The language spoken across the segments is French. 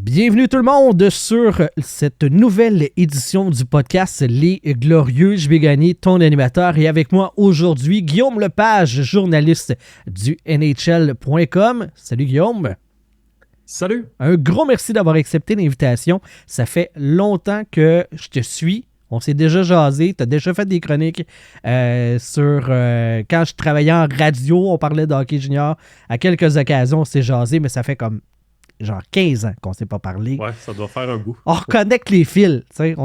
Bienvenue tout le monde sur cette nouvelle édition du podcast Les Glorieux. Je vais gagner ton animateur et avec moi aujourd'hui Guillaume Lepage, journaliste du NHL.com. Salut Guillaume. Salut. Un gros merci d'avoir accepté l'invitation. Ça fait longtemps que je te suis. On s'est déjà jasé, tu as déjà fait des chroniques sur quand je travaillais en radio, on parlait de hockey junior. À quelques occasions, on s'est jasé, mais ça fait comme genre 15 ans qu'on ne s'est pas parlé. Ouais, ça doit faire un bout. On reconnecte les fils, tu sais. Je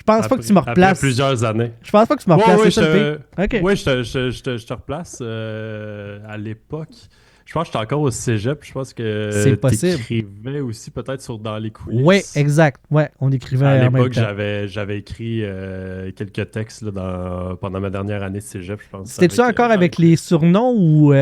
pense pas que tu me replaces. Après plusieurs années. Je pense pas que tu me replaces. Ouais, je te replace à l'époque. Je pense que j'étais encore au cégep. Je pense que tu écrivais aussi peut-être dans les coulisses. Oui, exact. Ouais, on écrivait à en même l'époque, temps. j'avais écrit quelques textes là, pendant ma dernière année de cégep, je pense. C'était-tu encore avec les surnoms ou...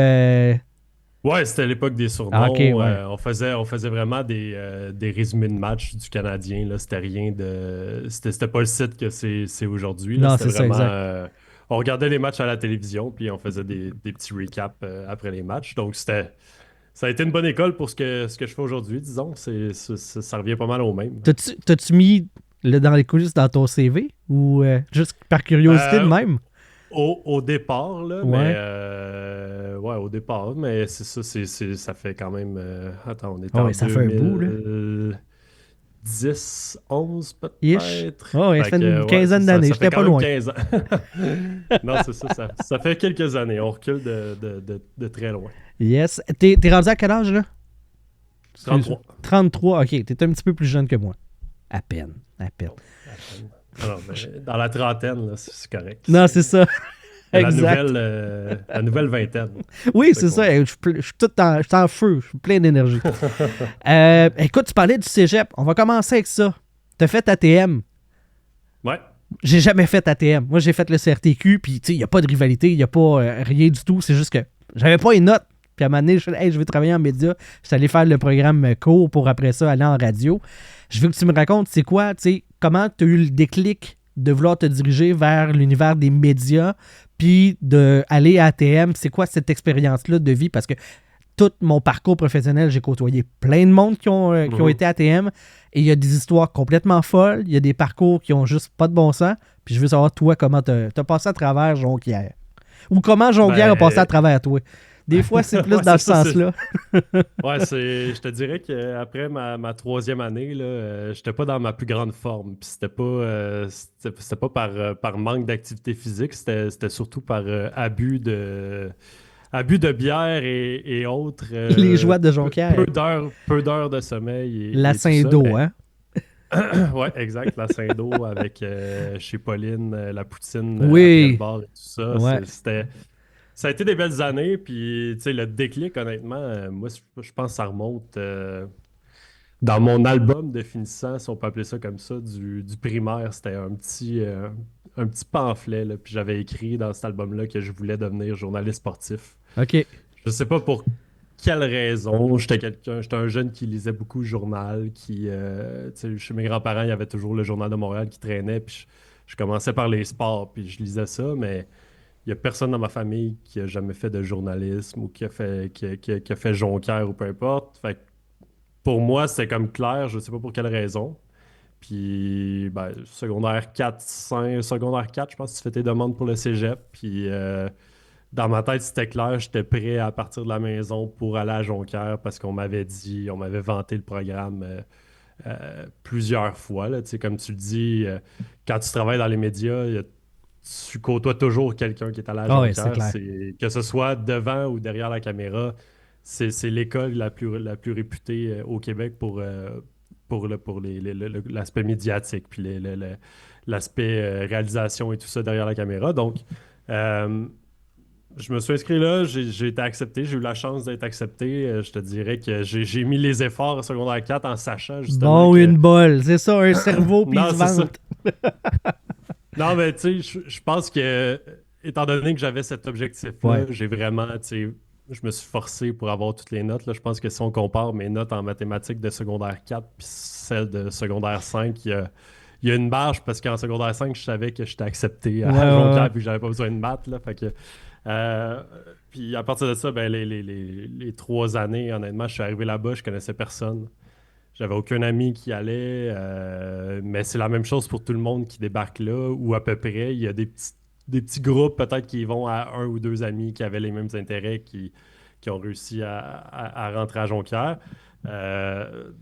Ouais, c'était l'époque des surnoms. Ah, okay, ouais. On faisait vraiment des résumés de matchs du Canadien. Là. C'était rien de. C'était pas le site que c'est aujourd'hui. Là. Non, c'était c'est vraiment, ça, exact. On regardait les matchs à la télévision, puis on faisait des petits recaps après les matchs. Donc, ça a été une bonne école pour ce que je fais aujourd'hui, disons. Ça revient pas mal au même. T'as-tu mis dans les coulisses dans ton CV ou juste par curiosité de même? Au départ, là, ouais. Mais au départ, mais c'est ça, ça fait quand même. Attends, on est en ça fait un bout, là. 10, 11 peut-être. Ça fait une quinzaine d'années, j'étais pas loin. 15 ans. Non, c'est ça, ça fait quelques années, on recule de très loin. Yes. T'es rendu à quel âge, là? 33. 33, ok, t'es un petit peu plus jeune que moi. À peine. Alors, dans la trentaine, là, c'est correct. Non, c'est ça. Exact. La nouvelle vingtaine. Oui, c'est ça. Je suis en feu. Je suis plein d'énergie. Écoute, tu parlais du cégep. On va commencer avec ça. T'as fait ATM. Ouais. J'ai jamais fait ATM. Moi, j'ai fait le CRTQ, puis il n'y a pas de rivalité, il n'y a pas rien du tout. C'est juste que j'avais pas une note. Puis à un moment donné, je vais travailler en média. Je suis allé faire le programme court pour après ça aller en radio. Je veux que tu me racontes, c'est quoi, comment tu as eu le déclic de vouloir te diriger vers l'univers des médias, puis d'aller à ATM. C'est quoi cette expérience-là de vie? Parce que tout mon parcours professionnel, j'ai côtoyé plein de monde qui ont été à ATM, et il y a des histoires complètement folles, il y a des parcours qui ont juste pas de bon sens, puis je veux savoir, toi, comment t'as passé à travers Jonquière. Ou comment Jonquière a passé à travers toi. Des fois, c'est plus dans ce sens-là. Ouais, je te dirais qu'après ma troisième année, j'étais pas dans ma plus grande forme. Puis c'était pas par manque d'activité physique, c'était surtout par abus de bière et autres. Les joies de Jonquière. Peu d'heures de sommeil. La Saint-Do, hein? Ouais, exact. La Saint-Do avec chez Pauline, la poutine oui. après le bar et tout ça. Ouais. Ça a été des belles années, puis le déclic, honnêtement, moi, je pense que ça remonte dans mon album de finissant, si on peut appeler ça comme ça, du primaire. C'était un petit pamphlet, là, puis j'avais écrit dans cet album-là que je voulais devenir journaliste sportif. OK. Je sais pas pour quelle raison. J'étais un jeune qui lisait beaucoup le journal, chez mes grands-parents, il y avait toujours le Journal de Montréal qui traînait, puis je commençais par les sports, puis je lisais ça, mais il n'y a personne dans ma famille qui a jamais fait de journalisme ou qui a fait Jonquière ou peu importe. Fait que pour moi, c'était comme clair, je ne sais pas pour quelle raison. Puis, secondaire 4, je pense que tu fais tes demandes pour le cégep. Puis, dans ma tête, c'était clair, j'étais prêt à partir de la maison pour aller à Jonquière parce qu'on m'avait vanté le programme plusieurs fois. Là. Comme tu le dis, quand tu travailles dans les médias, tu côtoies toujours quelqu'un qui est à la Jonquière. Que ce soit devant ou derrière la caméra, c'est l'école la plus réputée au Québec pour l'aspect médiatique, puis l'aspect réalisation et tout ça derrière la caméra. Donc, je me suis inscrit là, j'ai été accepté, j'ai eu la chance d'être accepté. Je te dirais que j'ai mis les efforts en secondaire 4 en sachant justement une bolle, c'est ça, un cerveau, puis il se vante. Non, mais tu sais, je pense que, étant donné que j'avais cet objectif-là, j'ai vraiment, tu sais, je me suis forcé pour avoir toutes les notes. Là. Je pense que si on compare mes notes en mathématiques de secondaire 4 puis celles de secondaire 5, il y a une marge parce qu'en secondaire 5, je savais que j'étais accepté à Jonquière puis que j'avais pas besoin de maths. Là, fait que, Puis à partir de ça, ben, les 3 années, honnêtement, je suis arrivé là-bas, je connaissais personne. J'avais aucun ami qui allait, mais c'est la même chose pour tout le monde qui débarque là, ou à peu près. Il y a des petits groupes peut-être qui vont à un ou deux amis qui avaient les mêmes intérêts, qui ont réussi à rentrer à Jonquière.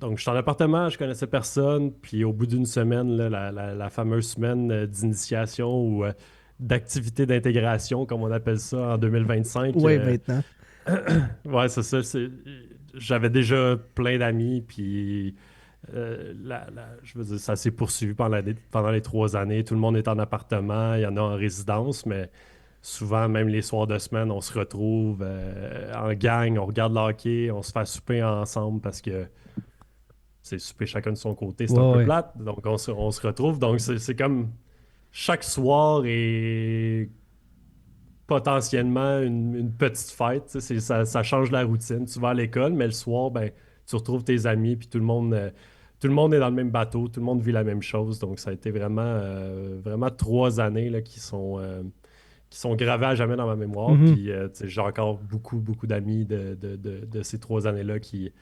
Donc, je suis en appartement, je connaissais personne, puis au bout d'une semaine, là, la fameuse semaine d'initiation ou d'activité d'intégration, comme on appelle ça en 2025. Ouais, maintenant. Ouais, c'est ça. J'avais déjà plein d'amis, puis je veux dire, ça s'est poursuivi pendant les 3 années. Tout le monde est en appartement, il y en a en résidence, mais souvent, même les soirs de semaine, on se retrouve en gang, on regarde le hockey, on se fait souper ensemble parce que c'est souper chacun de son côté, c'est un Ouais, peu ouais. plate. Donc, on se retrouve. Donc, c'est comme chaque soir est potentiellement une petite fête. Tu sais, ça change la routine. Tu vas à l'école, mais le soir, ben, tu retrouves tes amis, puis tout le monde est dans le même bateau, tout le monde vit la même chose. Donc, ça a été vraiment 3 années là, qui sont gravées à jamais dans ma mémoire. Mhm. Puis, tu sais, j'ai encore beaucoup, beaucoup d'amis de ces 3 années-là qui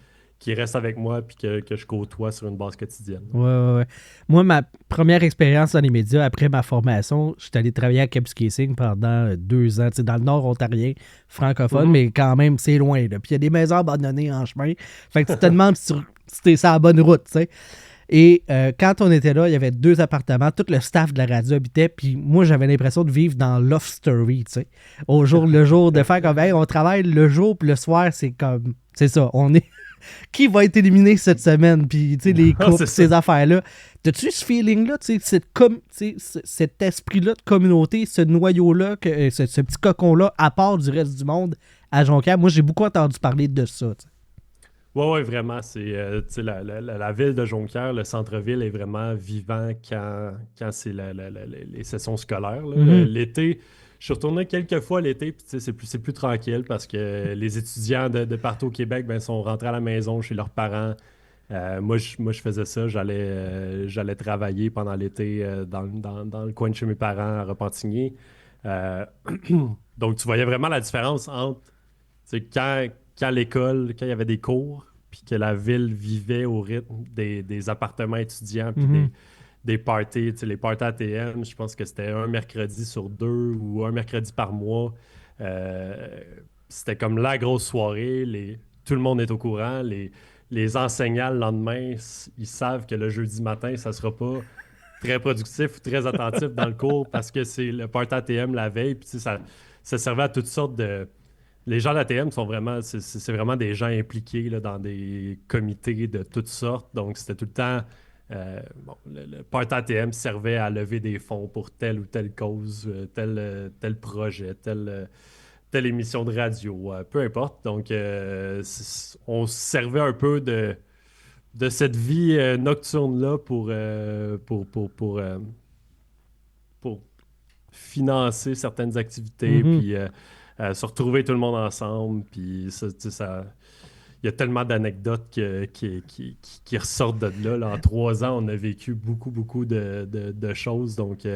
restent avec moi, puis que je côtoie sur une base quotidienne. Ouais, ouais, ouais. Moi, ma première expérience dans les médias, après ma formation, j'étais allé travailler à Kebskeesing pendant 2 ans, tu sais, dans le nord ontarien, francophone, Mhm. mais quand même, c'est loin, là. Puis il y a des maisons abandonnées en chemin. Fait que tu te demandes si t'es sur la bonne route, tu sais. Et quand on était là, il y avait 2 appartements, tout le staff de la radio habitait, puis moi, j'avais l'impression de vivre dans Love Story, tu sais. Au jour le jour, de faire comme, hey, on travaille le jour, puis le soir, c'est comme, c'est ça, on est qui va être éliminé cette semaine, puis tu sais, les Ah, coupes, c'est ça. ces affaires-là. T'as-tu ce feeling-là, tu sais, cet esprit-là de communauté, ce noyau-là, ce petit cocon-là, à part du reste du monde à Jonquière? Moi, j'ai beaucoup entendu parler de ça, tu sais. Ouais, ouais, vraiment. Tu sais, la ville de Jonquière, le centre-ville est vraiment vivant quand c'est les sessions scolaires, là. Mhm. L'été, je suis retourné quelques fois l'été, puis tu sais, c'est plus tranquille parce que les étudiants de partout au Québec ben, sont rentrés à la maison chez leurs parents. Moi, je faisais ça. J'allais travailler pendant l'été dans le coin de chez mes parents à Repentigny. Euh, donc, tu voyais vraiment la différence entre tu sais, quand l'école, quand il y avait des cours, puis que la ville vivait au rythme des appartements étudiants, puis Mhm. des parties, tu sais, les parties ATM, je pense que c'était un mercredi sur deux ou un mercredi par mois. Euh, C'était comme la grosse soirée, tout le monde est au courant, les enseignants le lendemain, ils savent que le jeudi matin, ça sera pas très productif ou très attentif dans le cours parce que c'est le party ATM la veille, puis tu sais, ça servait à toutes sortes de les gens de l'ATM sont vraiment, c'est vraiment des gens impliqués là, dans des comités de toutes sortes. Donc, c'était tout le temps. Bon, le Parti ATM servait à lever des fonds pour telle ou telle cause, tel projet, telle émission de radio, peu importe. Donc, on se servait un peu de cette vie nocturne-là pour financer certaines activités, Mhm. puis se retrouver tout le monde ensemble. Puis ça, tu sais, il y a tellement d'anecdotes qui ressortent de là, là. En 3 ans, on a vécu beaucoup, beaucoup de choses. Donc,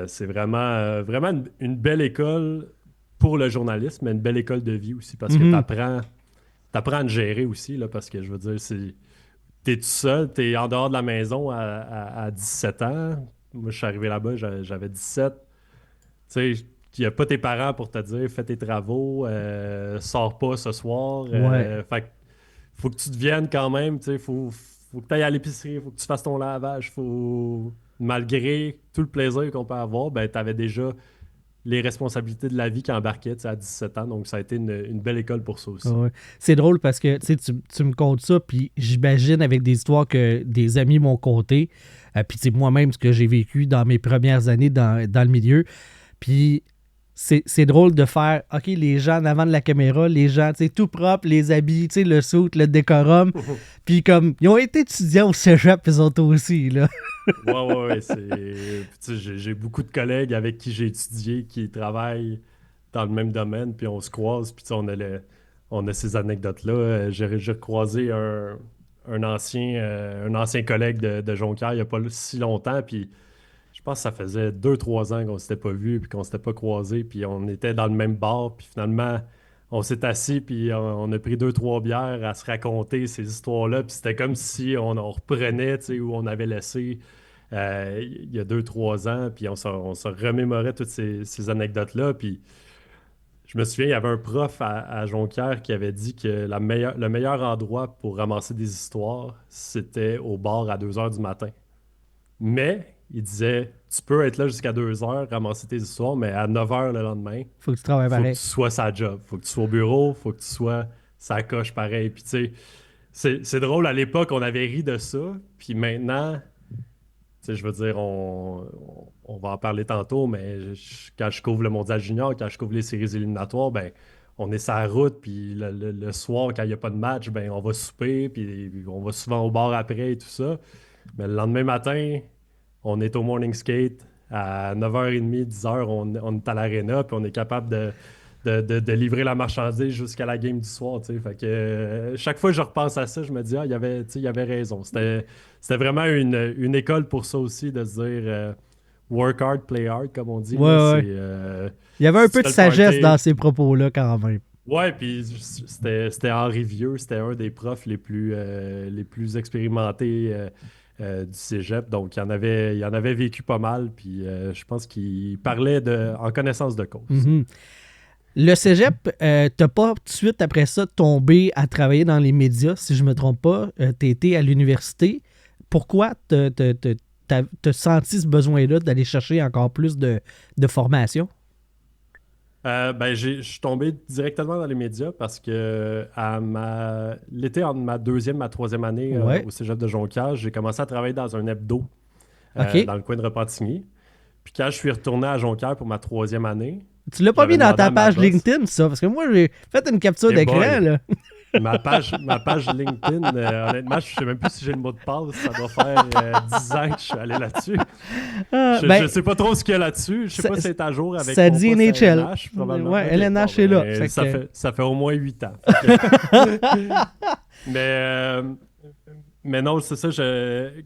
c'est vraiment une belle école pour le journalisme, mais une belle école de vie aussi, parce que tu Mhm. apprends, à te gérer aussi, là, parce que je veux dire, t'es tout seul, t'es en dehors de la maison à 17 ans. Moi, je suis arrivé là-bas, j'avais 17. Tu sais, il n'y a pas tes parents pour te dire fais tes travaux, sors pas ce soir. Ouais. Fait que faut que tu te viennes quand même. Tu sais, faut que tu ailles à l'épicerie, faut que tu fasses ton lavage. Malgré tout le plaisir qu'on peut avoir, ben, tu avais déjà les responsabilités de la vie qui embarquaient tu sais, à 17 ans. Donc, ça a été une belle école pour ça aussi. Ouais. C'est drôle parce que tu sais, tu me contes ça, puis j'imagine avec des histoires que des amis m'ont contées, puis c'est moi-même ce que j'ai vécu dans mes premières années dans le milieu. Puis c'est drôle de faire, OK, les gens en avant de la caméra, les gens, tu sais, tout propre, les habits, tu sais, le suit, le décorum. Puis comme, ils ont été étudiants au cégep, ils ont aussi, là. Ouais, ouais, ouais. Puis, tu sais, j'ai beaucoup de collègues avec qui j'ai étudié qui travaillent dans le même domaine, puis on se croise, puis tu sais, on a ces anecdotes-là. J'ai croisé un ancien collègue de Jonquière il n'y a pas si longtemps, puis pense que ça faisait 2, 3 ans qu'on s'était pas vus, puis qu'on s'était pas croisés, puis on était dans le même bar, puis finalement, on s'est assis, puis on a pris 2, 3 bières à se raconter ces histoires-là, puis c'était comme si on reprenait, tu sais, où on avait laissé il y a 2, 3 ans, puis on se remémorait toutes ces anecdotes-là, puis je me souviens, il y avait un prof à Jonquière qui avait dit que le meilleur endroit pour ramasser des histoires, c'était au bar à 2 heures du matin. Mais il disait, tu peux être là jusqu'à 2 heures, ramasser tes histoires, mais à 9 heures le lendemain, Faut que tu travailles faut que tu pareil. sois sa job. Faut que tu sois au bureau, faut que tu sois sa coche pareil. Puis tu sais, c'est drôle, à l'époque, on avait ri de ça. Puis maintenant, tu sais, je veux dire, on va en parler tantôt, mais quand je couvre le Mondial Junior, quand je couvre les séries éliminatoires, ben, on est sur la route, puis le soir, quand il n'y a pas de match, ben, on va souper, puis on va souvent au bar après et tout ça. Mais le lendemain matin, on est au morning skate à 9h30, 10h, on est à l'aréna, puis on est capable de livrer la marchandise jusqu'à la game du soir, tu sais. Fait que chaque fois que je repense à ça, je me dis, ah, tu sais, il avait raison. C'était vraiment une école pour ça aussi, de se dire work hard, play hard, comme on dit, Ouais, là. ouais. Il y avait un Si tu peu de fais le sagesse dans party. ces propos-là quand même. Ouais, puis c'était Henri Vieux, c'était un des profs les plus expérimentés du cégep, donc il en avait vécu pas mal, puis je pense qu'il parlait en connaissance de cause. Mhm. Le cégep, t'as pas tout de suite après ça tombé à travailler dans les médias, si je me trompe pas. T'as été à l'université. Pourquoi t'as senti ce besoin-là d'aller chercher encore plus de formation? Ben, je suis tombé directement dans les médias parce que l'été entre ma deuxième et ma troisième année Ouais. au cégep de Jonquière, j'ai commencé à travailler dans un hebdo OK. dans le coin de Repentigny. Puis quand je suis retourné à Jonquière pour ma troisième année, Tu l'as pas j'avais mis dans demandé ta à ma page boss. LinkedIn, ça? Parce que moi, j'ai fait une capture Eh d'écran, boy, là. ma page LinkedIn, honnêtement, je sais même plus si j'ai le mot de passe. Ça doit faire 10 ans que je suis allé là-dessus. Ah, Je ben, sais pas trop ce qu'il y a là-dessus. Je sais ça, pas si c'est à jour avec ça mon dit poste à NHL. LNH, probablement. Ouais, OK, bon, LNH est là. ben, Fait ça que... fait, ça fait au moins 8 ans. Fait que- mais, mais non, c'est ça.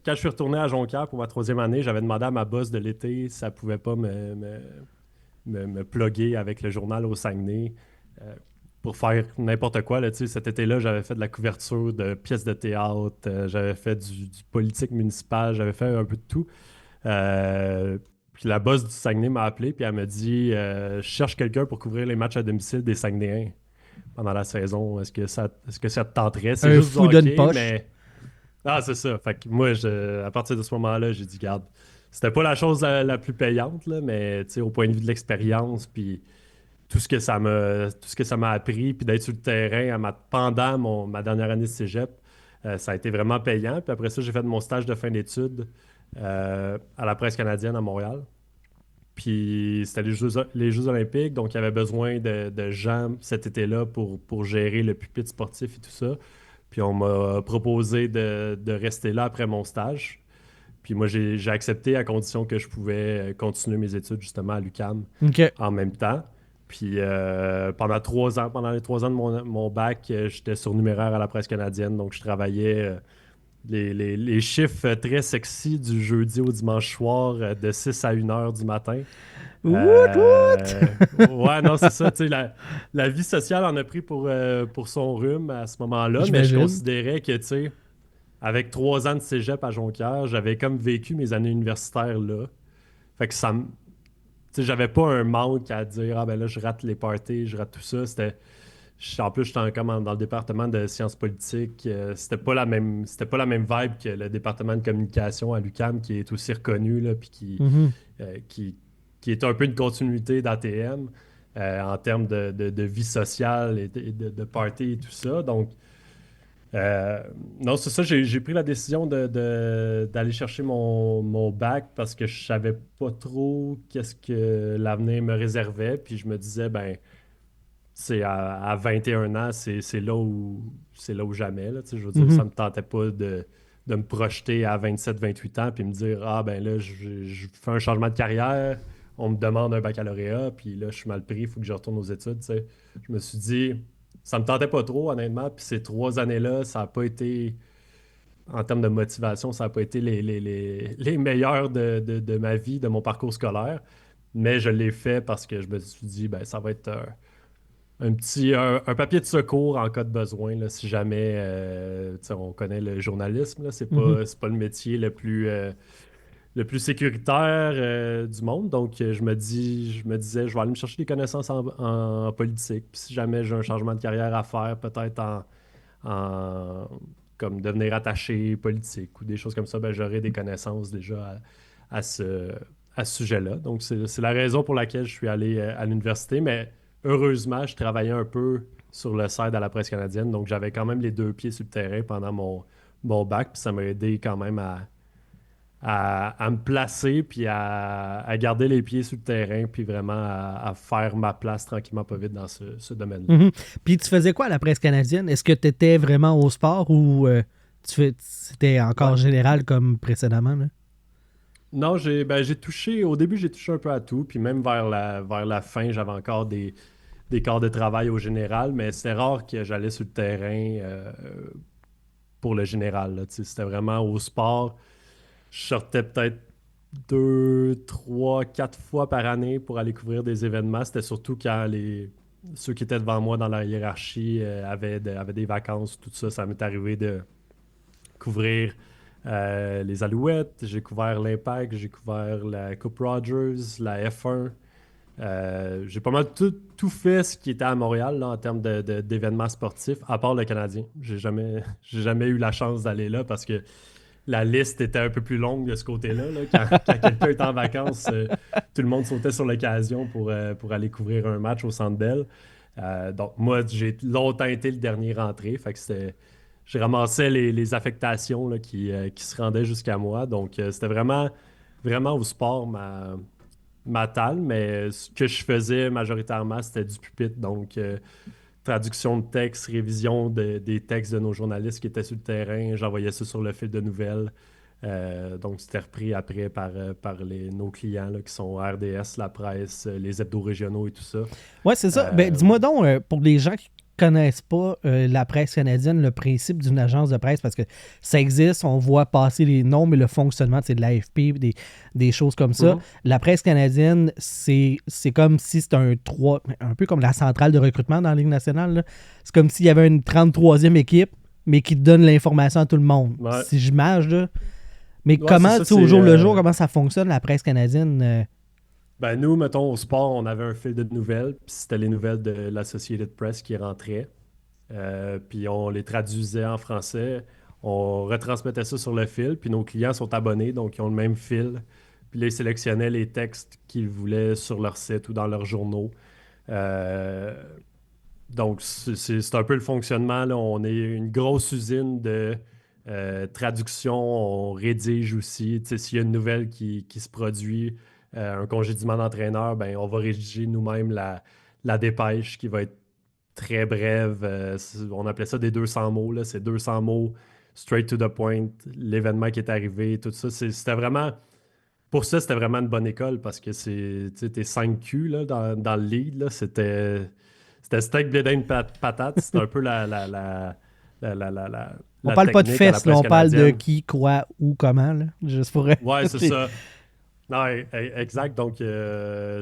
Quand je suis retourné à Jonquière pour ma troisième année, j'avais demandé à ma boss de l'été si ça pouvait pas me plugger avec le journal au Saguenay euh, pour faire n'importe quoi. Là, tu sais, cet été-là, j'avais fait de la couverture de pièces de théâtre, j'avais fait du politique municipal, j'avais fait un peu de tout. Euh, Puis la boss du Saguenay m'a appelé, puis elle m'a dit je cherche quelqu'un pour couvrir les matchs à domicile des Saguenayens pendant la saison. Est-ce que ça te tenterait? C'est Un juste du fou d'une hockey, poche. mais ah, c'est ça. Fait que moi, à partir de ce moment-là, j'ai dit, garde, c'était pas la chose la plus payante, là, mais tu sais, au point de vue de l'expérience, puis tout ce que ça m'a appris, puis d'être sur le terrain pendant ma dernière année de cégep, ça a été vraiment payant. Puis après ça, j'ai fait mon stage de fin d'études à la Presse canadienne à Montréal. Puis c'était les Jeux olympiques, donc il y avait besoin de gens cet été-là pour gérer le pupitre sportif et tout ça. Puis on m'a proposé de rester là après mon stage. Puis moi, j'ai accepté à condition que je pouvais continuer mes études justement à l'UQAM OK. en même temps. Puis pendant 3 ans, pendant les 3 ans de mon bac, j'étais surnuméraire à la presse canadienne. Donc je travaillais les chiffres très sexy du jeudi au dimanche soir de 6 à 1 heure du matin. Woot, woot! Ouais, non, c'est ça. Tu sais, la vie sociale en a pris pour son rhume à ce moment-là, mais je J'imagine. considérais que, tu sais, avec 3 ans de cégep à Jonquière, j'avais comme vécu mes années universitaires là. Fait que tu sais, j'avais pas un manque à dire, ah ben là, je rate les parties, je rate tout ça. En plus, j'étais comme dans le département de sciences politiques. C'était pas la même vibe que le département de communication à l'UQAM, qui est aussi reconnu, là, puis qui, Mhm. euh, qui, qui est un peu une continuité d'ATM en termes de vie sociale et de party et tout ça. Donc, euh, non, c'est ça, j'ai pris la décision d'aller chercher mon bac parce que je savais pas trop qu'est-ce que l'avenir me réservait. Puis je me disais, ben, c'est à 21 ans, c'est là où jamais. Là, tu sais, je veux dire, Mhm. ça me tentait pas de me projeter à 27, 28 ans puis me dire, ah ben là, je fais un changement de carrière, on me demande un baccalauréat, puis là, je suis mal pris, il faut que je retourne aux études. Tu sais. Je me suis dit, ça me tentait pas trop, honnêtement, puis ces 3 années-là, ça n'a pas été en termes de motivation, ça n'a pas été les meilleurs de ma vie, de mon parcours scolaire. Mais je l'ai fait parce que je me suis dit, ben, ça va être un papier de secours en cas de besoin, là, si jamais tu sais, on connaît le journalisme, là, Mhm. c'est pas le métier le plus sécuritaire du monde. Donc, je me disais, je vais aller me chercher des connaissances en politique. Puis si jamais j'ai un changement de carrière à faire, peut-être en- comme devenir attaché politique ou des choses comme ça, ben, j'aurai des connaissances déjà à à ce sujet-là. Donc, c'est la raison pour laquelle je suis allé à l'université. Mais heureusement, je travaillais un peu sur le site à la presse canadienne. Donc, j'avais quand même les deux pieds sur le terrain pendant mon bac. Puis ça m'a aidé quand même à me placer puis à garder les pieds sur le terrain puis vraiment à faire ma place tranquillement pas vite dans ce domaine-là. Mhm. Puis tu faisais quoi à la presse canadienne? Est-ce que tu étais vraiment au sport ou c'était encore Ouais. général comme précédemment, là? Non, j'ai touché, au début, j'ai touché un peu à tout, puis même vers la fin, j'avais encore des quarts de travail au général, mais c'était rare que j'allais sur le terrain pour le général, là, tu sais. C'était vraiment au sport. Je sortais peut-être deux, trois, quatre fois par année pour aller couvrir des événements. C'était surtout quand ceux qui étaient devant moi dans la hiérarchie avaient des vacances, tout ça. Ça m'est arrivé de couvrir les Alouettes, j'ai couvert l'Impact, j'ai couvert la Coupe Rogers, la F1. J'ai pas mal tout fait ce qui était à Montréal là, en termes d'événements sportifs, à part le Canadien. J'ai jamais eu la chance d'aller là parce que la liste était un peu plus longue de ce côté-là. Là. Quand quelqu'un était en vacances, tout le monde sautait sur l'occasion pour aller couvrir un match au Centre Bell. Donc, moi, j'ai longtemps été le dernier rentré. Fait que je ramassais les affectations là, qui se rendaient jusqu'à moi. Donc, c'était vraiment au sport ma talle. Mais ce que je faisais majoritairement, c'était du pupitre. Donc, traduction de textes, révision des textes de nos journalistes qui étaient sur le terrain. J'envoyais ça sur le fil de nouvelles. Donc, c'était repris après par nos clients là, qui sont RDS, la presse, les hebdos régionaux et tout ça. Ouais, c'est ça. Ben, Euh, dis-moi donc, pour les gens qui connaissent pas la presse canadienne, le principe d'une agence de presse, parce que ça existe, on voit passer les noms, mais le fonctionnement, c'est de l'AFP, des choses comme ça. mhm. La presse canadienne, c'est comme si c'était un peu comme la centrale de recrutement dans la Ligue nationale, là. C'est comme s'il y avait une 33e équipe, mais qui donne l'information à tout le monde. Ouais. Si j'image, là. Mais Ouais, c'est comment, ça. tu sais, au jour le jour, comment ça fonctionne, la presse canadienne? Ben, nous, mettons, au sport, on avait un fil de nouvelles, puis c'était les nouvelles de l'Associated Press qui rentraient. Puis on les traduisait en français, on retransmettait ça sur le fil, puis nos clients sont abonnés, donc ils ont le même fil. Puis là, ils sélectionnaient les textes qu'ils voulaient sur leur site ou dans leurs journaux. Euh, donc, c'est un peu le fonctionnement, là. On est une grosse usine de traduction, on rédige aussi. Tu sais, s'il y a une nouvelle qui se produit, un congédiement d'entraîneur, ben, on va rédiger nous-mêmes la dépêche qui va être très brève. On appelait ça des 200 mots. Là. C'est 200 mots, straight to the point, l'événement qui est arrivé, tout ça. C'était vraiment, pour ça, c'était vraiment une bonne école parce que t'es 5 Q là, dans le lead. Là, c'était steak, blé d'Inde, patate. C'était un peu On la parle pas de technique à la fesses, là, presse on parle de canadienne. qui, quoi, où, comment, là. Juste pour. Ouais, c'est ça. Non, exact. Donc,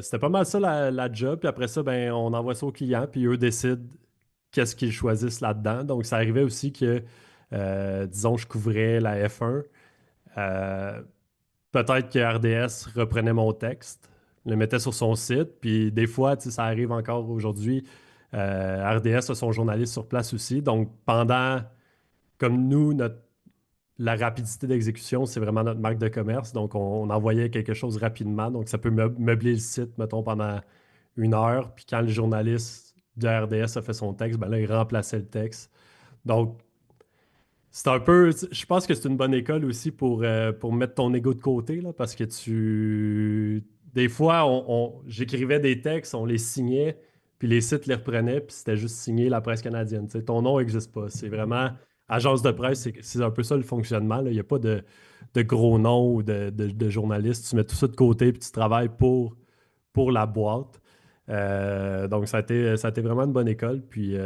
c'était pas mal ça la job. Puis après ça, ben, on envoie ça aux clients, puis eux décident qu'est-ce qu'ils choisissent là-dedans. Donc, ça arrivait aussi que, disons, je couvrais la F1. euh, Peut-être que RDS reprenait mon texte, le mettait sur son site. Puis des fois, tu sais, ça arrive encore aujourd'hui. RDS a son journaliste sur place aussi. Donc, comme nous, la rapidité d'exécution, c'est vraiment notre marque de commerce. Donc, on envoyait quelque chose rapidement. Donc, ça peut meubler le site, mettons, pendant une heure. Puis quand le journaliste de RDS a fait son texte, ben là, il remplaçait le texte. Donc, c'est un peu, je pense que c'est une bonne école aussi pour mettre ton ego de côté, là, parce que des fois, j'écrivais des textes, on les signait, puis les sites les reprenaient, puis c'était juste signé la presse canadienne. Tu sais, ton nom n'existe pas. C'est vraiment agence de presse, c'est un peu ça le fonctionnement, là. Il n'y a pas de gros noms ou de journalistes. Tu mets tout ça de côté, puis tu travailles pour la boîte. Donc, ça a été vraiment une bonne école. Puis,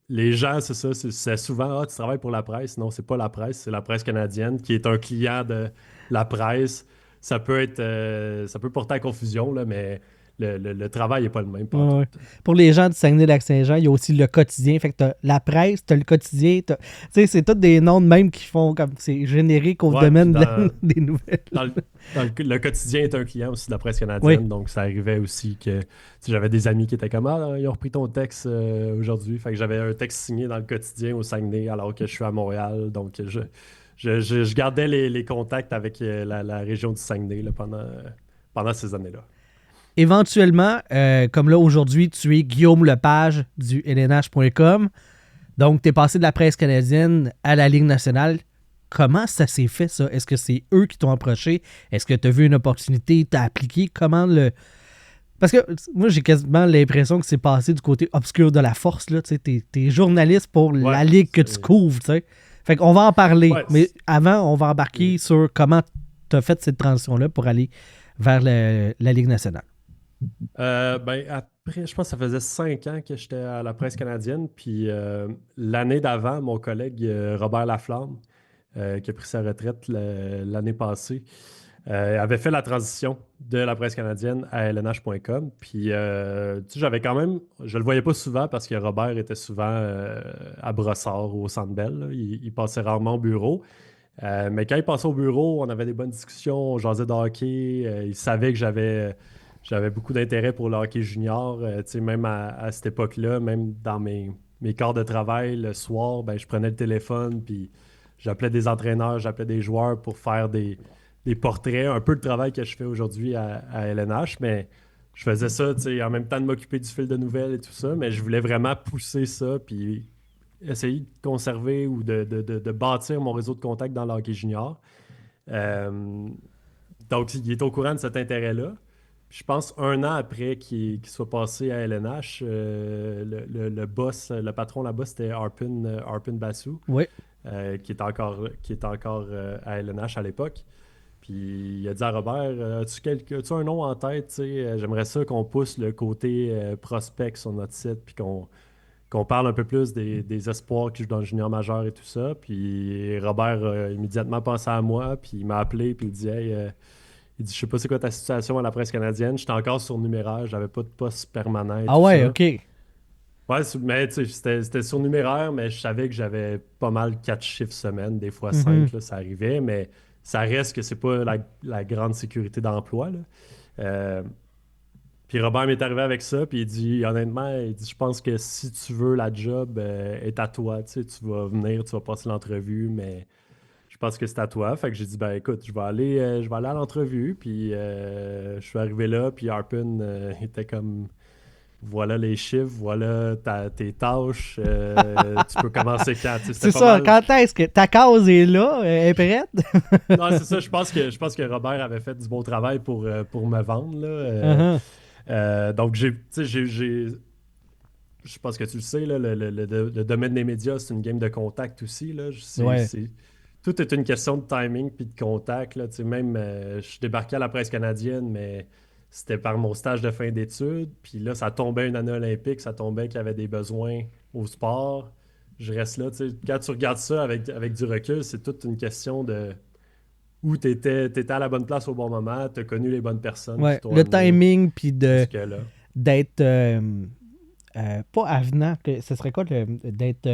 les gens, c'est ça, c'est souvent, ah, tu travailles pour la presse. Non, c'est pas la presse, c'est la presse canadienne qui est un client de la presse. Ça peut porter à confusion, là, mais le travail n'est pas le même Ouais, partout. ouais. Pour les gens du Saguenay-Lac-Saint-Jean, il y a aussi le quotidien. Fait que t'as la presse, t'as le quotidien. Tu sais, c'est tous des noms de même qui font comme c'est générique au Ouais, puis domaine des nouvelles. le quotidien est un client aussi de la presse Oui. canadienne, donc ça arrivait aussi que tu sais, j'avais des amis qui étaient comme ah, ils ont repris ton texte aujourd'hui. Fait que j'avais un texte signé dans le quotidien au Saguenay alors que je suis à Montréal. Donc je gardais les contacts avec la région du Saguenay là, pendant ces années-là. Éventuellement, comme là aujourd'hui, tu es Guillaume Lepage du LNH.com. Donc, tu es passé de la presse canadienne à la Ligue nationale. Comment ça s'est fait, ça? Est-ce que c'est eux qui t'ont approché? Est-ce que tu as vu une opportunité? Tu as appliqué? Comment le. Parce que moi, j'ai quasiment l'impression que c'est passé du côté obscur de la force. Là. Tu sais, t'es journaliste pour Ouais, la Ligue que tu couvres. Tu sais. Fait qu'on va en parler. ouais, Mais avant, on va embarquer sur comment tu as fait cette transition-là pour aller vers la Ligue nationale. Ben après, je pense que ça faisait 5 ans que j'étais à la presse canadienne. Puis l'année d'avant, mon collègue Robert Laflamme, qui a pris sa retraite l'année passée, avait fait la transition de la presse canadienne à LNH.com. Puis tu sais, j'avais quand même, je le voyais pas souvent parce que Robert était souvent à Brossard ou au Centre Bell, là. Il passait rarement au bureau. Mais quand il passait au bureau, on avait des bonnes discussions, on jasait de hockey. Il savait que j'avais beaucoup d'intérêt pour le hockey junior. Tu sais, même à cette époque-là, même dans mes quarts de travail, le soir, ben, je prenais le téléphone, puis j'appelais des entraîneurs, j'appelais des joueurs pour faire des portraits, un peu le travail que je fais aujourd'hui à LNH, mais je faisais ça, tu sais, en même temps de m'occuper du fil de nouvelles et tout ça, mais je voulais vraiment pousser ça, puis essayer de conserver ou de bâtir mon réseau de contacts dans le hockey junior. Euh, donc, il est au courant de cet intérêt-là. Puis je pense 1 an après qu'il soit passé à LNH, le boss, le patron là-bas, c'était Arpin Basu, Oui. qui est encore à LNH à l'époque. Puis il a dit à Robert, as-tu un nom en tête? Tu sais, j'aimerais ça qu'on pousse le côté prospect sur notre site, puis qu'on parle un peu plus des espoirs qui jouent dans le junior majeur et tout ça. Puis Robert a immédiatement pensé à moi, puis il m'a appelé, puis il dit Hey, il dit, je sais pas c'est quoi ta situation à la presse canadienne. J'étais encore sur numéraire, j'avais pas de poste permanent et Ah tout ouais, ça. OK. Ouais, mais tu sais, c'était sur numéraire, mais je savais que j'avais pas mal 4 chiffres semaine, des fois Mhm. 5, là, ça arrivait, mais ça reste que c'est pas la grande sécurité d'emploi, là. Euh, Puis Robert m'est arrivé avec ça, puis il dit, honnêtement, il dit, je pense que si tu veux, la job est à toi, tu sais, tu vas venir, tu vas passer l'entrevue, mais je pense que c'est à toi. Fait que j'ai dit, ben écoute, je vais aller à l'entrevue. Puis je suis arrivé là, puis Harpin était comme, voilà les chiffres, voilà tes tâches, tu peux commencer quand. Tu sais, c'était C'est pas ça. mal. Quand est-ce que ta case est là, elle est prête? Non, c'est ça, je pense que Robert avait fait du bon travail pour me vendre, là. Uh-huh. Donc, tu sais, je pense que tu le sais, là, le domaine des médias, c'est une game de contact aussi, là. Ouais. Tout est une question de timing puis de contact, là. Tu sais, même, je suis débarqué à la presse canadienne, mais c'était par mon stage de fin d'études. Puis là, ça tombait une année olympique, ça tombait qu'il y avait des besoins au sport. Je reste là, tu sais. Quand tu regardes ça avec du recul, c'est toute une question de où t'étais à la bonne place au bon moment, t'as connu les bonnes personnes qui Ouais. t'ont Le amené timing, puis jusque-là. d'être. Pas avenant, ce serait quoi d'être.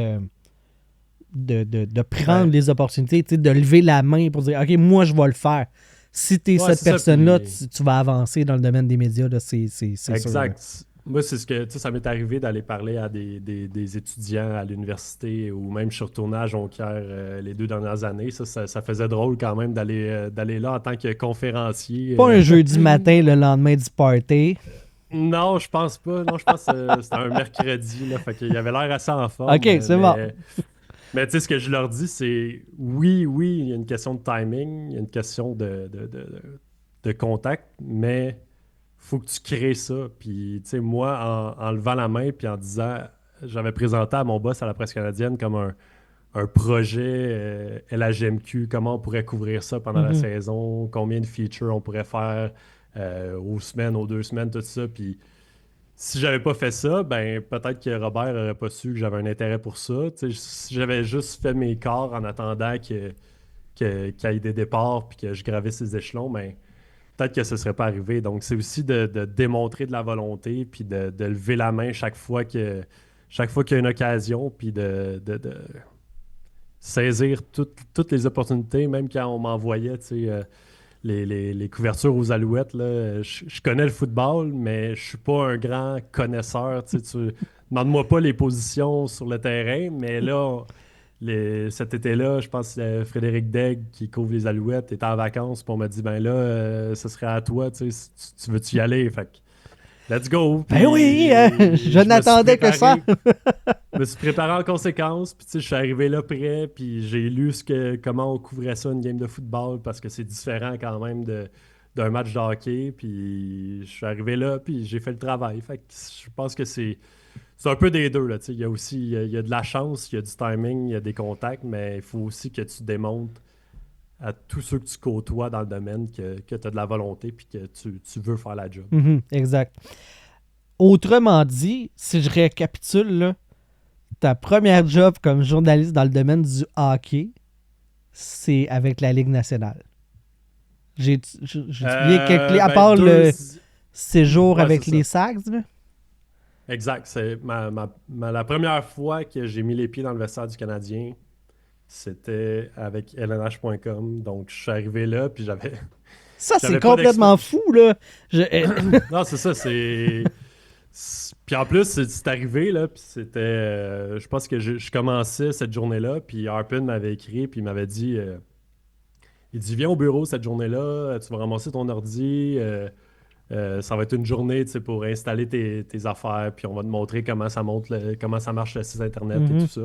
De prendre Ben, les opportunités, tu sais, de lever la main pour dire OK, moi, je vais le faire. Si tu es ouais, cette c'est ça. personne-là, Puis tu vas avancer dans le domaine des médias, là, c'est sûr. Là. exact. Moi, c'est ce que, tu sais, ça m'est arrivé d'aller parler à des étudiants à l'université ou même je suis retourné à Jonquière les 2 dernières années. Ça faisait drôle quand même d'aller là en tant que conférencier. Pas un jeudi matin le lendemain du party. Non, je pense pas. Non, je pense que c'était un mercredi, là. Fait qu'il avait l'air assez en OK, forme. c'est bon. Mais tu sais, ce que je leur dis, c'est oui, il y a une question de timing, il y a une question de contact, mais faut que tu crées ça. Puis, tu sais, moi, en levant la main puis en disant, j'avais présenté à mon boss à la presse canadienne comme un projet LHMQ, comment on pourrait couvrir ça pendant la Mhm. saison, combien de features on pourrait faire aux semaines, aux 2 semaines, tout ça. Puis, si j'avais pas fait ça, ben peut-être que Robert aurait pas su que j'avais un intérêt pour ça. Tu sais, si j'avais juste fait mes corps en attendant qu'il y ait des départs puis que je gravisse ces échelons, ben peut-être que ce serait pas arrivé. Donc c'est aussi de démontrer de la volonté puis de lever la main chaque fois qu'il y a une occasion puis de saisir toutes les opportunités, même quand on m'envoyait, tu sais, les couvertures aux Alouettes, là, je connais le football, mais je suis pas un grand connaisseur. Tu sais, demande-moi pas les positions sur le terrain, mais là, cet été-là, je pense que Frédéric Degg, qui couvre les Alouettes, était en vacances, puis on m'a dit, ben là, ce serait à toi, tu sais, si tu veux-tu y aller? Fait que, let's go! Ben oui, Puis je je me suis n'attendais que ça. préparé. Je me suis préparé en conséquence, puis tu sais, je suis arrivé là prêt, puis j'ai lu comment on couvrait ça, une game de football, parce que c'est différent quand même d'un match de hockey, puis je suis arrivé là, puis j'ai fait le travail. Fait que je pense que c'est un peu des deux, là, tu sais. Il y a aussi il y a de la chance, il y a du timing, il y a des contacts, mais il faut aussi que tu démontres à tous ceux que tu côtoies dans le domaine que tu as de la volonté, puis que tu veux faire la job. Mhm, exact. Autrement dit, si je récapitule, là, ta première job comme journaliste dans le domaine du hockey, c'est avec la Ligue nationale. J'ai bien calculé, à Ben, part deux. le séjour Ouais, c'est avec ça. les Sags, là. Exact. C'est la première fois que j'ai mis les pieds dans le vestiaire du Canadien, c'était avec lnh.com. Donc, je suis arrivé là, puis Ça, c'est j'avais pas complètement d'expérience. fou, là. Non, c'est ça, Puis en plus, c'est arrivé, là, puis c'était... je pense que je commençais cette journée-là, puis Harpin m'avait écrit, puis il m'avait dit... il dit, viens au bureau cette journée-là, tu vas ramasser ton ordi, ça va être une journée, tu sais, pour installer tes affaires, puis on va te montrer comment ça marche le site Internet et tout Mhm. ça.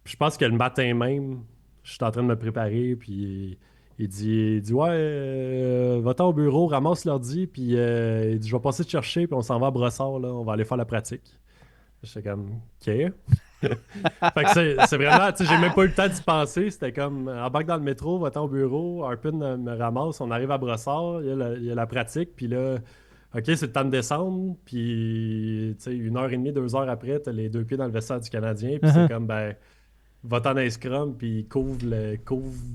Puis je pense que le matin même, je suis en train de me préparer, puis il dit ouais, va-t'en au bureau, ramasse l'ordi, puis il dit je vais passer te chercher, puis on s'en va à Brossard, là, on va aller faire la pratique. J'étais comme OK. Fait que c'est vraiment, tu sais, j'ai même pas eu le temps d'y penser. C'était comme embarque dans le métro, va-t'en au bureau, Harpin me ramasse, on arrive à Brossard, il y a la pratique, puis là, OK, c'est le temps de descendre, puis tu sais, 1 heure et demie, 2 heures après, t'as les deux pieds dans le vestiaire du Canadien, puis c'est Mhm. comme ben va-t'en dans les scrum, puis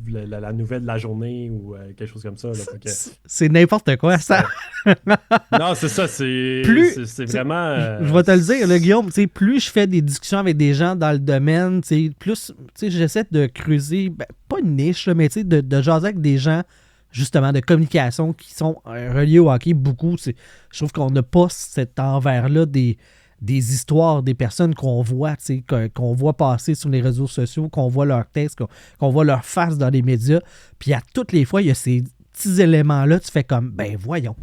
la nouvelle de la journée ou quelque chose comme ça. Là. Fait que C'est n'importe quoi, ça. c'était- Non, c'est ça, c'est Plus, c'est- c'est tu sais, vraiment. je vais te le dire, là, Guillaume, tu sais, plus je fais des discussions avec des gens dans le domaine, tu sais, plus tu sais, j'essaie de creuser, ben, pas une niche, là, mais tu sais, de jaser avec des gens, justement, de communication qui sont reliés au hockey beaucoup. Je trouve qu'on n'a pas cet envers-là des histoires, des personnes qu'on voit, tu sais, qu'on voit passer sur les réseaux sociaux, qu'on voit leurs textes, qu'on voit leur face dans les médias. Puis à toutes les fois, il y a ces petits éléments-là, tu fais comme, ben voyons.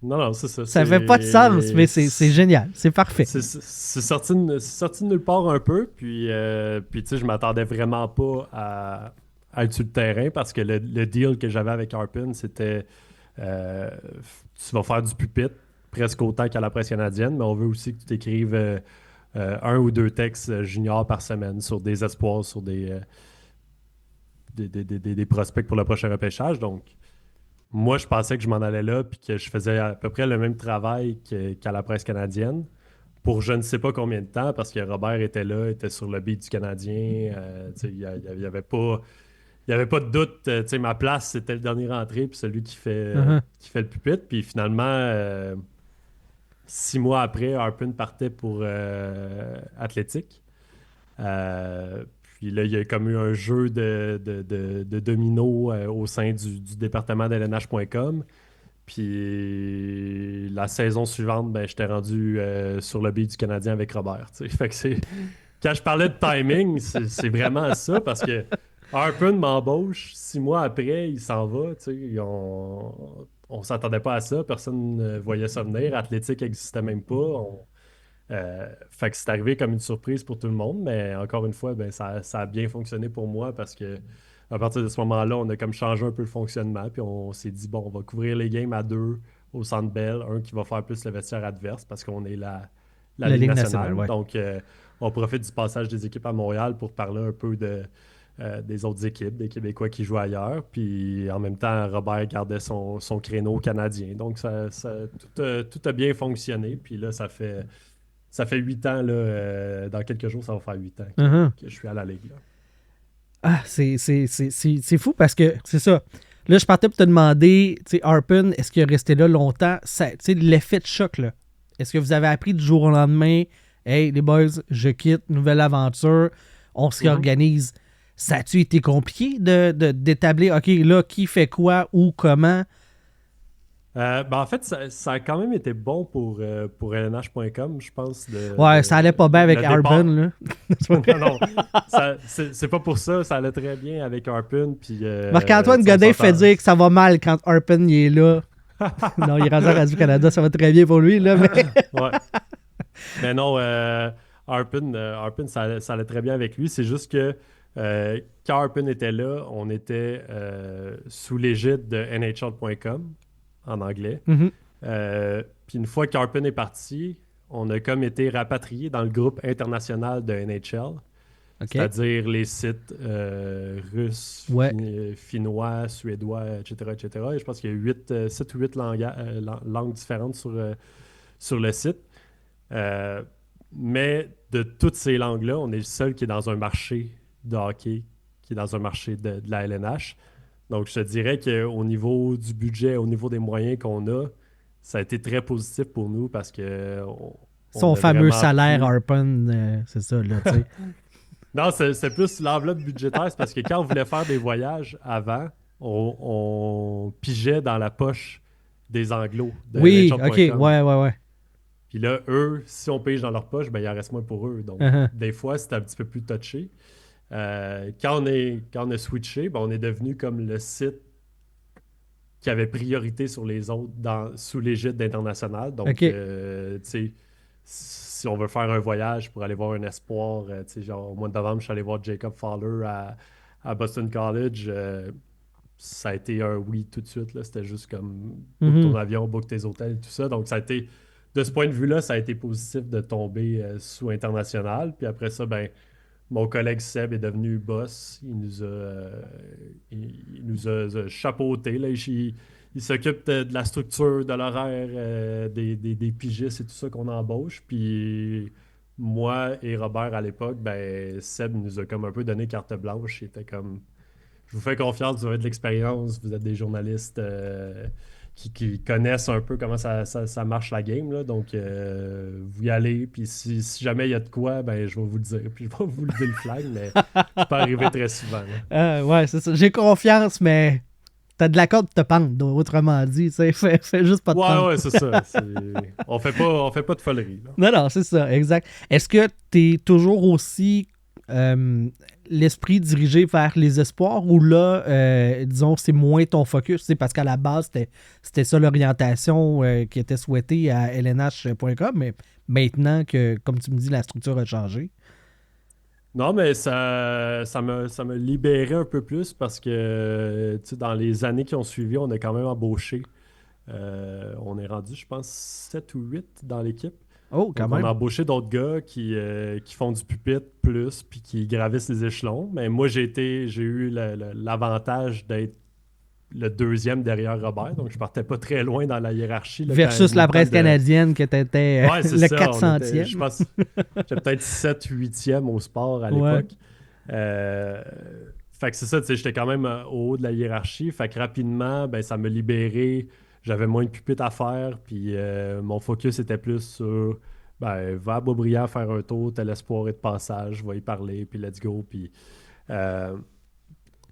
Non, non, c'est ça. Ça fait pas de sens, mais c'est génial. C'est parfait. C'est sorti de nulle part un peu, puis tu sais, je m'attendais vraiment pas à être sur le terrain parce que le deal que j'avais avec Harpin, c'était euh, tu vas faire du pupitre presque autant qu'à la presse canadienne, mais on veut aussi que tu t'écrives un ou deux textes juniors par semaine sur des espoirs, sur des prospects pour le prochain repêchage. Donc, moi, je pensais que je m'en allais là puis que je faisais à peu près le même travail qu'à la presse canadienne pour je ne sais pas combien de temps parce que Robert était là, était sur le beat du Canadien. Tu sais, il y avait pas. Il n'y avait pas de doute. Tu sais, ma place, c'était le dernier rentré, puis celui Mhm. qui fait le pupitre. Puis finalement, 6 mois après, Harpin partait pour Athlétique. Puis là, il y a comme eu un jeu de dominos au sein du département d'LNH.com. Puis la saison suivante, ben, j'étais rendu sur le beat du Canadien avec Robert. Tu sais. Fait que quand je parlais de timing, c'est vraiment ça parce que Harpin m'embauche, 6 mois après, il s'en va. Tu sais, on s'attendait pas à ça, personne ne voyait ça venir. Athlétique n'existait même pas. Fait que c'est arrivé comme une surprise pour tout le monde, mais encore une fois, ben, ça a bien fonctionné pour moi parce que à partir de ce moment-là, on a comme changé un peu le fonctionnement, puis on s'est dit, bon, on va couvrir les games à deux au Centre Bell, un qui va faire plus le vestiaire adverse parce qu'on est la La Ligue Ligue nationale, nationale. ouais. Donc, on profite du passage des équipes à Montréal pour parler un peu des autres équipes, des Québécois qui jouent ailleurs. Puis en même temps, Robert gardait son créneau canadien. Donc tout a bien fonctionné. Puis là, ça fait 8 ans, là, dans quelques jours, ça va faire 8 ans Uh-huh. que je suis à la Ligue. Là. Ah, c'est fou parce que c'est ça. Là, je partais pour te demander, tu sais, Harpen, est-ce qu'il est resté là longtemps? Tu sais, l'effet de choc, là. Est-ce que vous avez appris du jour au lendemain, hey, les boys, je quitte, nouvelle aventure, on se Mhm. réorganise? Ça a-tu été compliqué d'établir, OK, là, qui fait quoi, où, comment? En fait, ça a quand même été bon pour LNH.com, je pense, Ouais, ça allait pas bien avec le Harpen, départ. là. Non, non, c'est pas pour ça. Ça allait très bien avec Harpin. Puis, Marc-Antoine on Godin fait s'entend. dire que ça va mal quand Harpen il est là. Non, il est rendu à Radio-Canada, ça va très bien pour lui, là, mais... Ouais. Mais non, Harpin, ça allait très bien avec lui. C'est juste que quand Harpin était là, on était sous l'égide de NHL.com en anglais. Mhm. Puis une fois qu'Harpin est parti, on a comme été rapatrié dans le groupe international de NHL. OK. C'est-à-dire les sites russes, Ouais. finnois, suédois, etc., etc. Et je pense qu'il y a 7 ou 8 langues différentes sur le site. Euh, mais de toutes ces langues-là, on est le seul qui est dans un marché de hockey, qui est dans un marché de la LNH. Donc, je te dirais qu'au niveau du budget, au niveau des moyens qu'on a, ça a été très positif pour nous parce que on Son a fameux vraiment salaire pu. Harpen, c'est ça, là, tu sais. Non, c'est plus l'enveloppe budgétaire. C'est parce que quand on voulait faire des voyages avant, on pigeait dans la poche des Anglos de Oui, OK, ouais, NHL.com. ouais, ouais. Puis là, eux, si on pige dans leur poche, ben, il en reste moins pour eux. Donc, Uh-huh. des fois, c'était un petit peu plus touché. Quand on a switché, ben, on est devenu comme le site qui avait priorité sur les autres sous l'égide d'International. Donc, OK. tu sais, si on veut faire un voyage pour aller voir un espoir, tu sais, genre au mois de novembre, je suis allé voir Jacob Fowler à Boston College. Ça a été un oui tout de suite. Là. C'était juste comme book ton Mhm. avion, book tes hôtels, tout ça. Donc, ça a été, de ce point de vue-là, ça a été positif de tomber sous International. Puis après ça, ben, mon collègue Seb est devenu boss. Il nous a chapeauté. Là. Il s'occupe de la structure, de l'horaire, des pigistes et tout ça qu'on embauche. Puis moi et Robert à l'époque, ben, Seb nous a comme un peu donné carte blanche. Il était comme, je vous fais confiance, vous avez de l'expérience, vous êtes des journalistes qui connaissent un peu comment ça marche la game. Là. Donc, vous y allez. Puis si jamais il y a de quoi, ben, je vais vous le dire. Puis je vais vous lever le flag, mais c'est pas arrivé très souvent. Là. Ouais, c'est ça. J'ai confiance, mais t'as de la corde pour te pendre, autrement dit. Tu sais, fais juste pas de Ouais, pendre. ouais, c'est ça. On fait pas de folerie. Là. Non, non, c'est ça, exact. Est-ce que t'es toujours aussi euh, l'esprit dirigé vers les espoirs ou là, disons, c'est moins ton focus? C'est parce qu'à la base, c'était ça l'orientation qui était souhaitée à lnh.com, mais maintenant que, comme tu me dis, la structure a changé. Non, mais ça m'a libéré un peu plus parce que tu sais, dans les années qui ont suivi, on a quand même embauché. On est rendu, je pense, 7 ou 8 dans l'équipe. Oh, quand Donc, on a même. embauché d'autres gars qui font du pupitre plus, puis qui gravissent les échelons. Mais moi, j'ai eu l'avantage d'être le deuxième derrière Robert. Donc, je partais pas très loin dans la hiérarchie là, quand est Versus venu la le temps presse de. canadienne qui était Ouais, c'est le ça. On était, 400e. je pense, j'étais peut-être 7 8e au sport à Ouais. l'époque. Euh, Fait que c'est ça, tu sais, j'étais quand même au haut de la hiérarchie. Fait que rapidement, ben, ça me libérait. J'avais moins de pupitres à faire. Puis mon focus était plus sur ben, va à Beaubriand faire un tour, tel espoir et de passage, va y parler, puis let's go. Euh,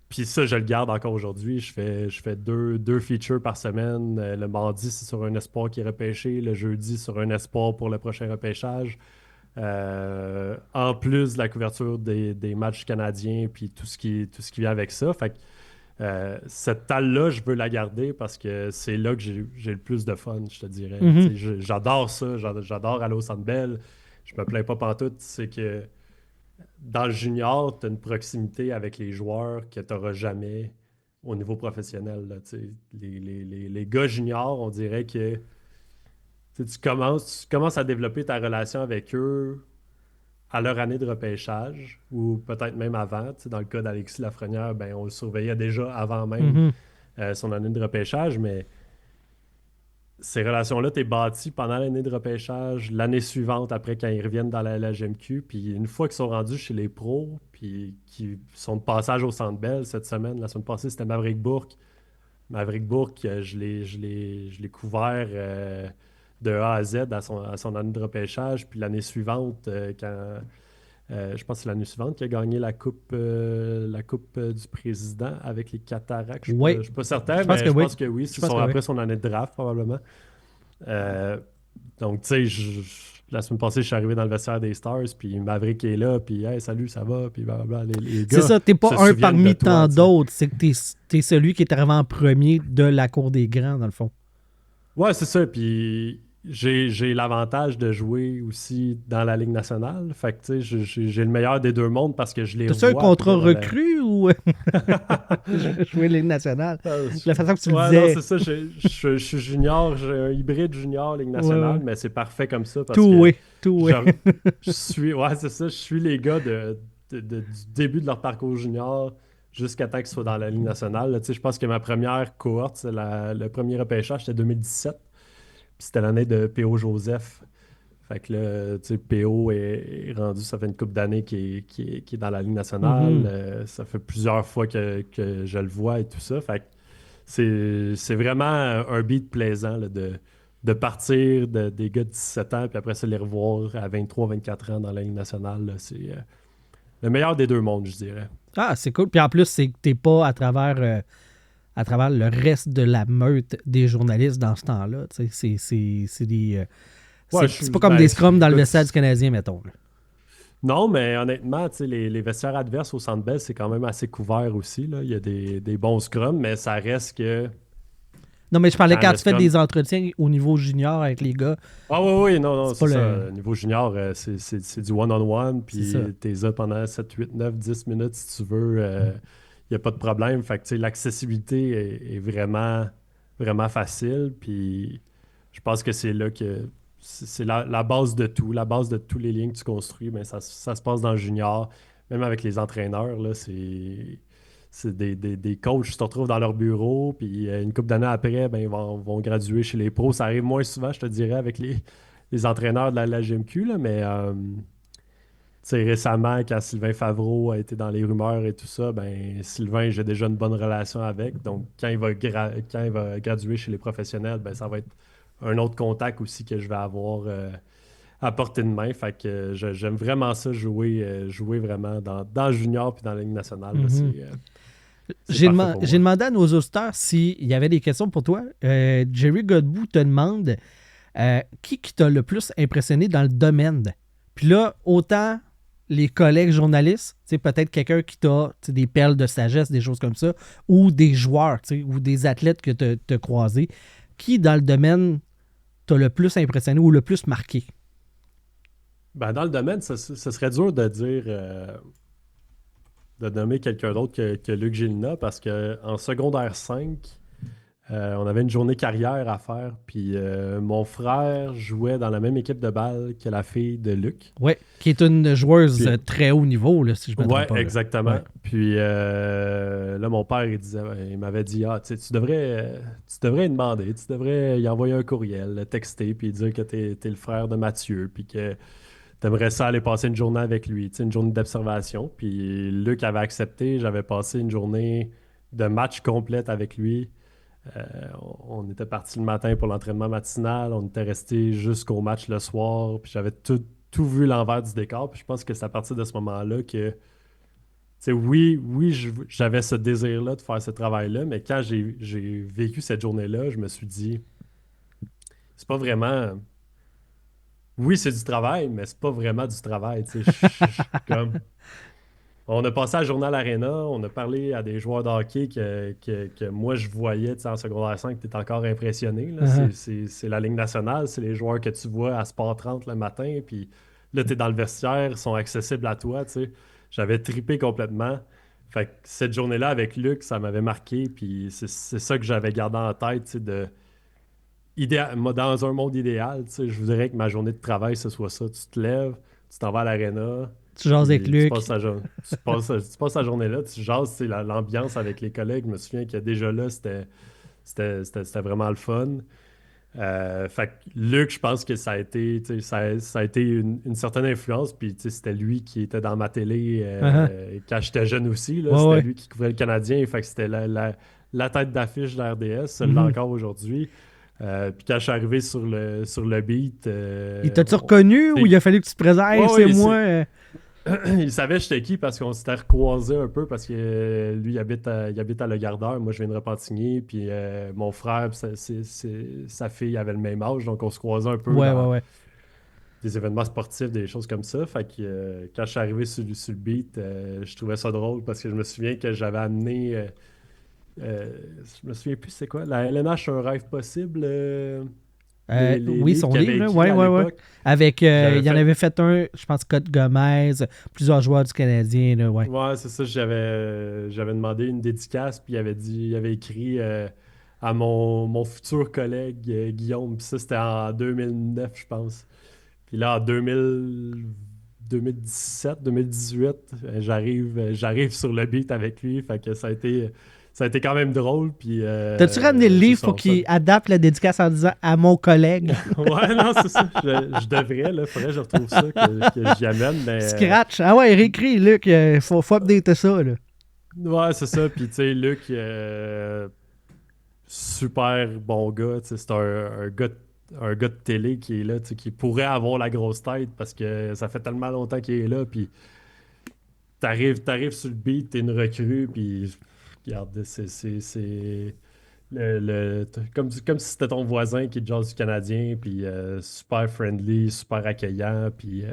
puis ça, je le garde encore aujourd'hui. Je fais deux features par semaine. Le mardi, c'est sur un espoir qui est repêché. Le jeudi, sur un espoir pour le prochain repêchage. En plus de la couverture des matchs canadiens, puis tout ce qui vient avec ça. Fait que cette talle-là, je veux la garder parce que c'est là que j'ai le plus de fun, je te dirais. Tu Mhm. sais, j'adore ça, j'adore aller au Centre Bell. Je me plains pas pantoute. C'est que dans le junior, tu as une proximité avec les joueurs que tu n'auras jamais au niveau professionnel. Là, tu sais. Les gars juniors, on dirait que tu commences à développer ta relation avec eux à leur année de repêchage, ou peut-être même avant. Tu sais, dans le cas d'Alexis Lafrenière, ben, on le surveillait déjà avant même Mhm. son année de repêchage, mais ces relations-là, tu es bâti pendant l'année de repêchage, l'année suivante, après quand ils reviennent dans la LHMQ, puis une fois qu'ils sont rendus chez les pros, puis qu'ils sont de passage au Centre Bell cette semaine, la semaine passée, c'était Maverick Bourque. Maverick Bourque, je l'ai couvert de A à Z à son année de repêchage, puis l'année suivante, je pense que c'est l'année suivante qu'il a gagné la coupe du président avec les Cataractes. Ouais, Je suis pas certain, je pense mais que je oui. pense que oui. Je C'est pense que oui. après son année de draft, probablement. Euh, donc, tu sais, la semaine passée, je suis arrivé dans le vestiaire des Stars, puis Maverick est là, puis hey, salut, ça va, puis blablabla. Les C'est gars ça, t'es pas se un souviennent de parmi toi, tant tu sais. d'autres. C'est que t'es celui qui est arrivé en premier de la cour des grands, dans le fond. Ouais, c'est ça. Puis j'ai l'avantage de jouer aussi dans la Ligue nationale. Fait que, tu sais, j'ai le meilleur des deux mondes parce que je les T'as-tu un revois contrat après dans la. recru ou jouer Ligue nationale? Euh, La façon que tu le Ouais, non, disais. c'est ça. Je suis junior, j'ai un hybride junior Ligue Ouais, nationale, ouais. mais c'est parfait comme ça parce Tout, que oui. Tout, je, oui. je suis. Ouais, c'est ça. Je suis les gars du début de leur parcours junior jusqu'à temps qu'ils soient dans la Ligue nationale. Là, tu sais, je pense que ma première cohorte, le premier repêchage, c'était 2017. Puis c'était l'année de P.O. Joseph. Fait que là, tu sais, P.O. est rendu, ça fait une couple d'années qu'il est dans la Ligue nationale. Mhm. Ça fait plusieurs fois que je le vois et tout ça. Fait que c'est vraiment un beat plaisant là, de partir des gars de 17 ans, puis après ça, les revoir à 23-24 ans dans la Ligue nationale. Là. C'est le meilleur des deux mondes, je dirais. Ah, c'est cool. Puis en plus, c'est que t'es pas à travers le reste de la meute des journalistes dans ce temps-là. Tu sais, c'est des. Ouais, C'est pas comme des scrums dans le écoute, vestiaire du Canadien, mettons. Là. non, mais honnêtement, tu sais, les vestiaires adverses au Centre Bell, c'est quand même assez couvert aussi, là. Il y a des bons scrums, mais ça reste que Non, mais je parlais quand quand le tu fais scrum. des entretiens au niveau junior avec les gars, Ah oui, oui, non, non, c'est pas c'est le. ça. Niveau junior, c'est du one-on-one, C'est ça. puis t'es là pendant 7, 8, 9, 10 minutes si tu veux. Il n'y a pas de problème. Fait que, tu sais, l'accessibilité est vraiment, vraiment facile. Puis je pense que c'est là que c'est la base de tout. La base de tous les liens que tu construis, ben, ça se passe dans le junior. Même avec les entraîneurs, là, c'est des coachs qui se retrouvent dans leur bureau, puis une couple d'années après, ben, ils vont graduer chez les pros. Ça arrive moins souvent, je te dirais, avec les entraîneurs de la GMQ, là, mais tu sais, récemment, quand Sylvain Favreau a été dans les rumeurs et tout ça, ben Sylvain, j'ai déjà une bonne relation avec. Donc, quand il va graduer chez les professionnels, ben ça va être un autre contact aussi que je vais avoir à portée de main. Fait que j'aime vraiment ça, jouer vraiment dans le junior puis dans la Ligue nationale. Là, Mhm. c'est parfait pour J'ai moi. demandé à nos auditeurs s'il y avait des questions pour toi. Jerry Godbout te demande qui t'a le plus impressionné dans le domaine. Puis là, autant les collègues journalistes, peut-être quelqu'un qui t'a des perles de sagesse, des choses comme ça, ou des joueurs, ou des athlètes que tu as croisés, qui dans le domaine t'a le plus impressionné ou le plus marqué? Ben, dans le domaine, ce serait dur de dire, de nommer quelqu'un d'autre que Luc Gélina parce qu'en secondaire 5, on avait une journée carrière à faire, puis mon frère jouait dans la même équipe de balle que la fille de Luc. Ouais, qui est une joueuse Puis, très haut niveau, là, si je ne me trompe ouais, pas. Là. exactement. Ouais. Puis là, mon père, il m'avait dit, ah, tu sais, tu devrais lui demander, tu devrais y envoyer un courriel, le texter, puis dire que t'es le frère de Mathieu, puis que t'aimerais ça aller passer une journée avec lui, tu sais, une journée d'observation. Puis Luc avait accepté, j'avais passé une journée de match complète avec lui. Euh, on était parti le matin pour l'entraînement matinal, on était resté jusqu'au match le soir, puis j'avais tout vu l'envers du décor. Puis je pense que c'est à partir de ce moment-là que, tu sais, oui, oui, j'avais ce désir-là de faire ce travail-là, mais quand j'ai vécu cette journée-là, je me suis dit, c'est pas vraiment. Oui, c'est du travail, mais c'est pas vraiment du travail. Tu sais, comme. On a passé à Journal Arena, on a parlé à des joueurs de hockey que moi je voyais tu sais, en secondaire 5, tu es encore impressionné. Là. Uh-huh. C'est la Ligue nationale, c'est les joueurs que tu vois à Sport 30 le matin, puis là tu es dans le vestiaire, ils sont accessibles à toi. Tu sais. J'avais trippé complètement. Fait que cette journée-là avec Luc, ça m'avait marqué, puis c'est ça que j'avais gardé en tête, tu sais, moi, dans un monde idéal, tu sais, je voudrais que ma journée de travail, ce soit ça. Tu te lèves, tu t'en vas à l'aréna. Tu jases avec Tu Luc. passes tu passes la journée là, tu jases, c'est l'ambiance avec les collègues. Je me souviens que déjà là, c'était vraiment le fun. Fait que Luc, je pense que ça a été, tu sais, ça a été une certaine influence. Puis tu sais, c'était lui qui était dans ma télé Uh-huh. quand j'étais jeune aussi. Là, Ouais, c'était ouais. lui qui couvrait le Canadien. Fait que c'était la tête d'affiche de la RDS, celle-là Mhm. encore aujourd'hui. Puis quand je suis arrivé sur le beat, Il t'a-tu reconnu ou tu il sais, a fallu que tu te présentes? Hey, ouais, c'est ouais, moi. il savait j'étais qui parce qu'on s'était recroisés un peu parce que lui, il habite à Le Gardeur. Moi, je viens de Repentigny. Puis mon frère, pis sa fille avait le même âge. Donc, on se croisait un peu Ouais, ouais, dans ouais. des événements sportifs, des choses comme ça. Fait que quand je suis arrivé sur le beat, je trouvais ça drôle parce que je me souviens que j'avais amené. Euh, je me souviens plus c'est quoi. La LNH, un rêve possible. Les Oui, livres son qu'il livre, avait là. écrits Ouais, à ouais, ouais. l'époque. Avec, J'avais il en fait. avait fait un, je pense, Scott Gomez, plusieurs joueurs du Canadien, là, ouais. Ouais, c'est ça. J'avais demandé une dédicace, puis il avait écrit à mon futur collègue Guillaume. Puis ça, c'était en 2009, je pense. Puis là, en 2017, 2018, j'arrive sur le beat avec lui. Fait que ça a été quand même drôle. Puis T'as-tu ramené le c'est livre ça. pour qu'il adapte la dédicace en disant à mon collègue? Ouais, non, c'est ça. Je devrais, là. Faudrait que je retrouve ça, que j'y amène. Mais Scratch. Ah ouais, réécrit, Luc. Faut updater ça, là. ouais, c'est ça. Puis tu sais, Luc, super bon gars. Tu sais, c'est un gars de télé qui est là, tu sais, qui pourrait avoir la grosse tête parce que ça fait tellement longtemps qu'il est là. Puis t'arrives sur le beat, t'es une recrue, puis regarde, comme si c'était ton voisin qui est jazz du Canadien, puis super friendly, super accueillant, puis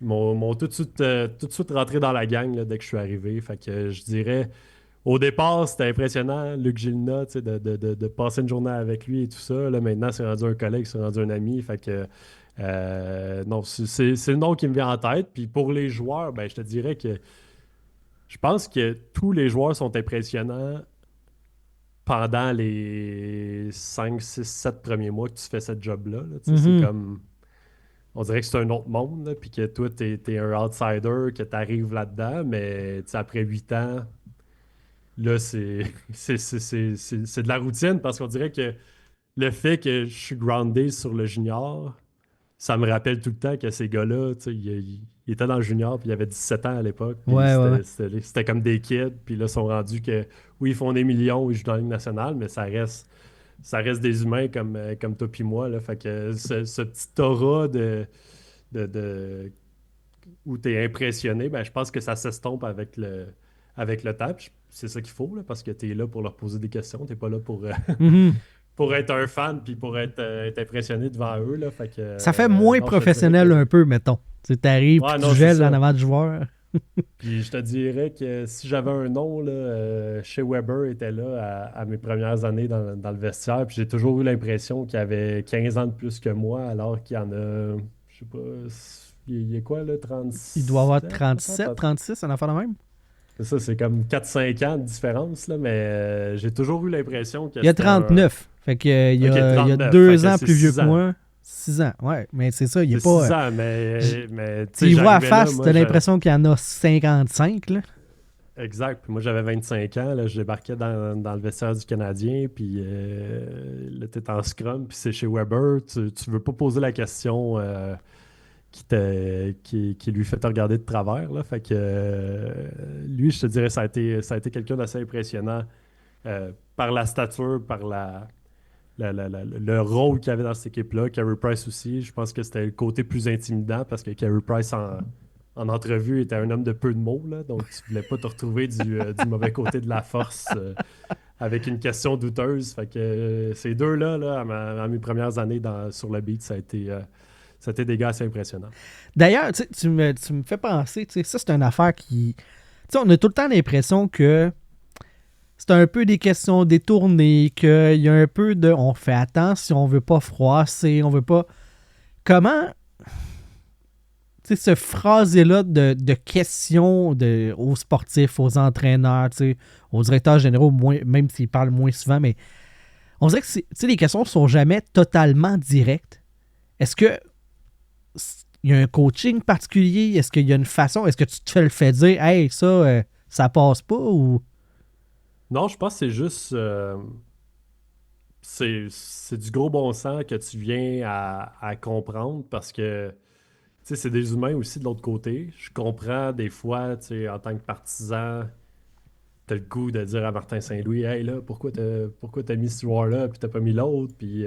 ils m'ont tout de suite rentré dans la gang là, dès que je suis arrivé. Fait que je dirais. Au départ, c'était impressionnant, Luc Gilna, tu sais, de passer une journée avec lui et tout ça. Là, maintenant, c'est rendu un collègue, c'est rendu un ami. Fait que, non, c'est le nom qui me vient en tête. Puis pour les joueurs, ben, je te dirais que je pense que tous les joueurs sont impressionnants pendant les 5 6 7 premiers mois que tu fais cette job-là. Là. Tu sais, c'est Mhm. comme. On dirait que c'est un autre monde, là, puis que toi, t'es un outsider, que tu arrives là-dedans, mais tu sais, après 8 ans. Là, c'est de la routine parce qu'on dirait que le fait que je suis groundé sur le junior, ça me rappelle tout le temps que ces gars-là, tu sais, ils étaient dans le junior, puis ils avaient 17 ans à l'époque, puis Ouais, ouais, ouais. c'était comme des kids, puis là, ils sont rendus que, oui, ils font des millions, ils jouent dans la Ligue nationale, mais ça reste des humains comme toi puis moi, là. Fait que ce petit aura de où tu es impressionné, ben, je pense que ça s'estompe avec le temps. Puis c'est ça qu'il faut, là, parce que tu es là pour leur poser des questions. Tu n'es pas là pour, Mhm. pour être un fan puis pour être impressionné devant eux. Là. Fait que, Ça fait moins non, je te dirais professionnel que. un peu, mettons. Tu t'arrives puis Ouais, tu non, c'est gèles en ça. avant du joueur. Puis je te dirais que si j'avais un nom, là, chez Weber était là à mes premières années dans le vestiaire. Puis j'ai toujours eu l'impression qu'il avait 15 ans de plus que moi, alors qu'il y en a, je sais pas, il est quoi, là, Il doit avoir 37 37, peut-être? 36, un enfant de même. C'est ça, c'est comme 4 5 ans de différence, là, mais j'ai toujours eu l'impression que Il y a c'était un. 39. Fait que, Ok, il y a 39, fait 2 que ans c'est plus vieux 6 que ans. moi. 6 ans, ouais. Mais c'est ça, il est C'est pas. 6 ans, j- mais tu Tu sais, y vois à j'arrivais là, face, moi, t'as l'impression qu'il y en a 55, là. exact. Puis moi, j'avais 25 ans, là, je débarquais dans le vestiaire du Canadien, puis là, t'es en scrum, puis c'est chez Weber, tu veux pas poser la question qui lui fait te regarder de travers, là. Fait que lui, je te dirais, ça a été quelqu'un d'assez impressionnant par la stature, par le rôle qu'il avait dans cette équipe-là. Carey Price aussi, je pense que c'était le côté plus intimidant parce que Carey Price en entrevue était un homme de peu de mots, là, donc tu voulais pas te retrouver du mauvais côté de la force avec une question douteuse. Fait que ces deux-là, là, à mes premières années sur le beat, ça a été des gars assez impressionnants. D'ailleurs, tu me fais penser, tu sais, ça, c'est une affaire qui. Tu sais, on a tout le temps l'impression que c'est un peu des questions détournées, qu'il y a un peu de. On fait attention, on veut pas froisser, on veut pas. Comment. Tu sais, ce phrasé-là de questions aux sportifs, aux entraîneurs, tu sais, aux directeurs généraux, même s'ils parlent moins souvent, mais on dirait que tu sais, les questions sont jamais totalement directes. Est-ce que y a un coaching particulier? Est-ce qu'il y a une façon? Est-ce que tu te fais le fait dire, hey, ça passe pas ou. Non, je pense que c'est juste. C'est du gros bon sens que tu viens à comprendre parce que, tu sais, c'est des humains aussi de l'autre côté. Je comprends des fois, tu sais, en tant que partisan, t'as le goût de dire à Martin Saint-Louis, hey là, pourquoi t'as mis ce joueur-là, puis t'as pas mis l'autre, puis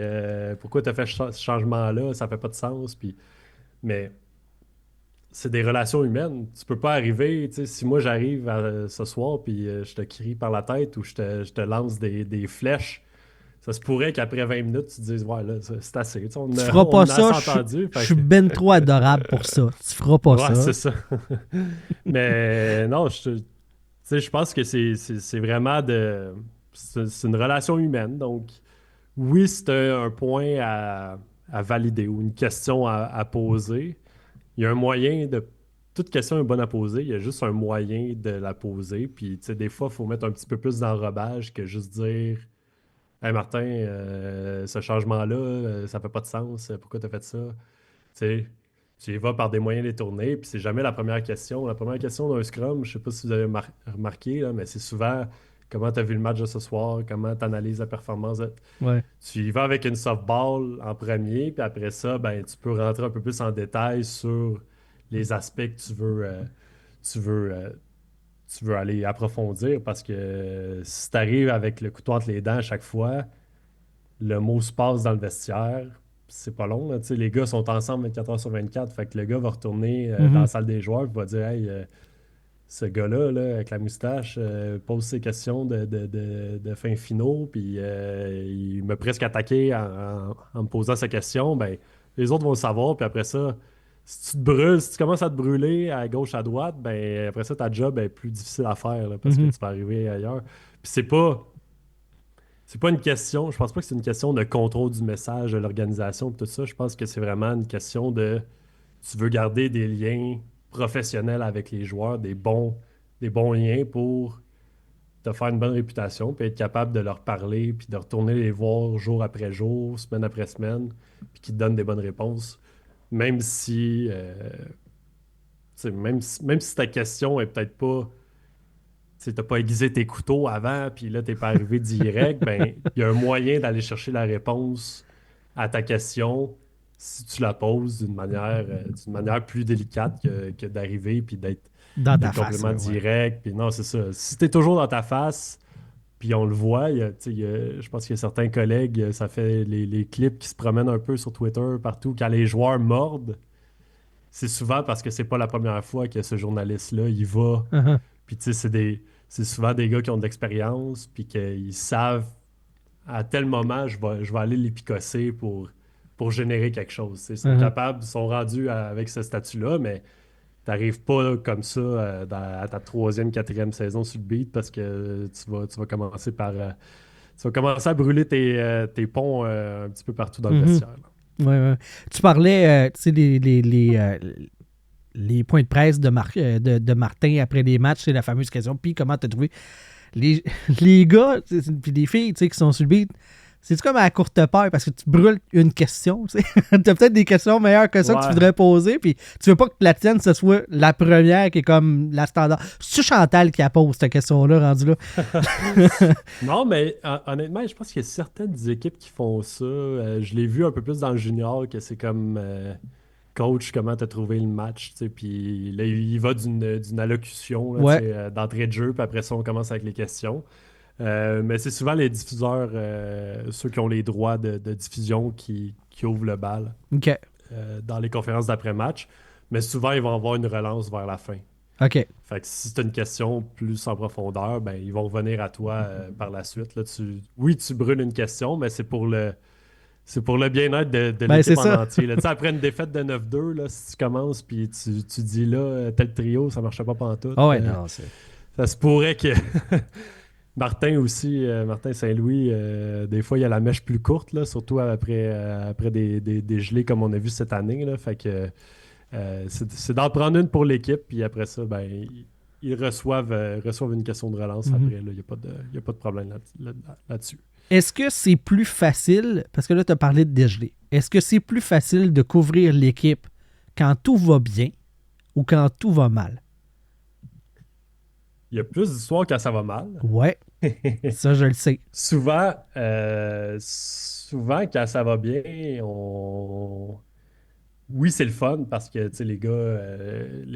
pourquoi t'as fait ce changement-là, ça fait pas de sens, puis. Mais c'est des relations humaines. Tu peux pas arriver, tu sais, si moi j'arrive ce soir, puis je te crie par la tête ou je te lance des flèches. Ça se pourrait qu'après 20 minutes, tu te dises, ouais, là, c'est assez. Tu sais, Tu feras pas on a ça, assez je entendu. suis ben trop adorable pour ça. Tu feras pas Ouais, ça. c'est ça. Mais non, tu sais, je pense que c'est vraiment de. C'est une relation humaine. Donc, oui, c'est un point à valider ou une question à poser. Il y a un moyen de. Toute question est bonne à poser. Il y a juste un moyen de la poser. Puis, tu sais, des fois, il faut mettre un petit peu plus d'enrobage que juste dire. Hey Martin, ce changement-là, ça fait pas de sens. Pourquoi tu as fait ça? Tu sais, tu y vas par des moyens détournés, puis c'est jamais la première question. La première question d'un scrum, je sais pas si vous avez remarqué, là, mais c'est souvent comment tu as vu le match de ce soir, comment tu analyses la performance. Ouais. Tu y vas avec une softball en premier, puis après ça, ben, tu peux rentrer un peu plus en détail sur les aspects que tu veux, euh, tu veux aller approfondir parce que si tu arrives avec le couteau entre les dents à chaque fois, le mot se passe dans le vestiaire. C'est pas long, là, tu sais, les gars sont ensemble 24 heures sur 24. Fait que le gars va retourner dans la Mhm. salle des joueurs et va dire Hey, ce gars-là, là, avec la moustache, pose ses questions de fin finaux, puis il m'a presque attaqué en me posant sa question. Ben, les autres vont le savoir, puis après ça, si tu te brûles, si tu commences à te brûler à gauche, à droite, ben après ça, ta job est plus difficile à faire là, parce que Mhm. tu vas arriver ailleurs. Puis c'est pas une question, je pense pas que c'est une question de contrôle du message, de l'organisation, tout ça. Je pense que c'est vraiment une question de tu veux garder des liens professionnels avec les joueurs, des bons liens pour te faire une bonne réputation, puis être capable de leur parler, puis de retourner les voir jour après jour, semaine après semaine, puis qu'ils te donnent des bonnes réponses. Même si, tu sais, même si ta question est peut-être pas tu n'as pas aiguisé tes couteaux avant, puis là, tu n'es pas arrivé direct, ben, il y a un moyen d'aller chercher la réponse à ta question si tu la poses d'une manière plus délicate que d'arriver puis d'être Dans ta d'être face, complètement là, ouais. direct. Puis non, c'est ça. Si tu es toujours dans ta face, puis on le voit, tu sais, je pense qu'il y a certains collègues, ça fait les clips qui se promènent un peu sur Twitter, partout, quand les joueurs mordent, c'est souvent parce que c'est pas la première fois que ce journaliste-là, il va Mhm. puis tu sais, c'est souvent des gars qui ont de l'expérience, puis qu'ils savent à tel moment, je vais aller les picosser pour générer quelque chose. Tu sais. Ils sont Mhm. capables, ils sont rendus avec ce statut-là, mais t'arrives pas comme ça à ta troisième, quatrième saison sur le beat parce que tu vas commencer tu vas commencer à brûler tes ponts un petit peu partout dans le Mhm. vestiaire. Là. Ouais, ouais. Tu parlais, tu sais, les points de presse de Martin après les matchs, c'est la fameuse question. Puis comment t'as trouvé les, les gars, puis les filles, tu sais, qui sont sur le beat, c'est comme à la courte paille parce que tu brûles une question, tu sais. T'as peut-être des questions meilleures que ça que tu Ouais. voudrais poser, puis tu veux pas que la tienne, ce soit la première qui est comme la standard. C'est Chantal qui la pose cette question-là, rendu là. Non, mais honnêtement, je pense qu'il y a certaines équipes qui font ça. Je l'ai vu un peu plus dans le junior, que c'est comme coach, comment tu as trouvé le match, tu sais, puis là, il va d'une allocution, là, tu Ouais. sais, d'entrée de jeu, puis après ça, on commence avec les questions. Mais c'est souvent les diffuseurs, ceux qui ont les droits de diffusion, qui ouvrent le bal OK. dans les conférences d'après-match. Mais souvent, ils vont avoir une relance vers la fin. OK. Fait que si tu as une question plus en profondeur, ben, ils vont revenir à toi par la suite. Là, oui, tu brûles une question, mais c'est pour le bien-être de Ben, c'est l'équipe en ça. entier. Là. Tu sais, après une défaite de 9-2, là, si tu commences puis tu dis là, tel trio, ça marchait pas pantoute. Ah ouais, non, c'est. Ça se pourrait que Martin aussi, Martin Saint-Louis, des fois, il y a la mèche plus courte, là, surtout après des gelées comme on a vu cette année. Là. Fait que c'est d'en prendre une pour l'équipe, puis après ça, ben, ils reçoivent une question de relance Mhm. après. Il n'y a pas de problème là-dessus. Est-ce que c'est plus facile, parce que là, tu as parlé de dégelé, est-ce que c'est plus facile de couvrir l'équipe quand tout va bien ou quand tout va mal? Il y a plus d'histoires quand ça va mal. Ouais, ça, je le sais. Souvent, quand ça va bien, oui, c'est le fun parce que tu sais, les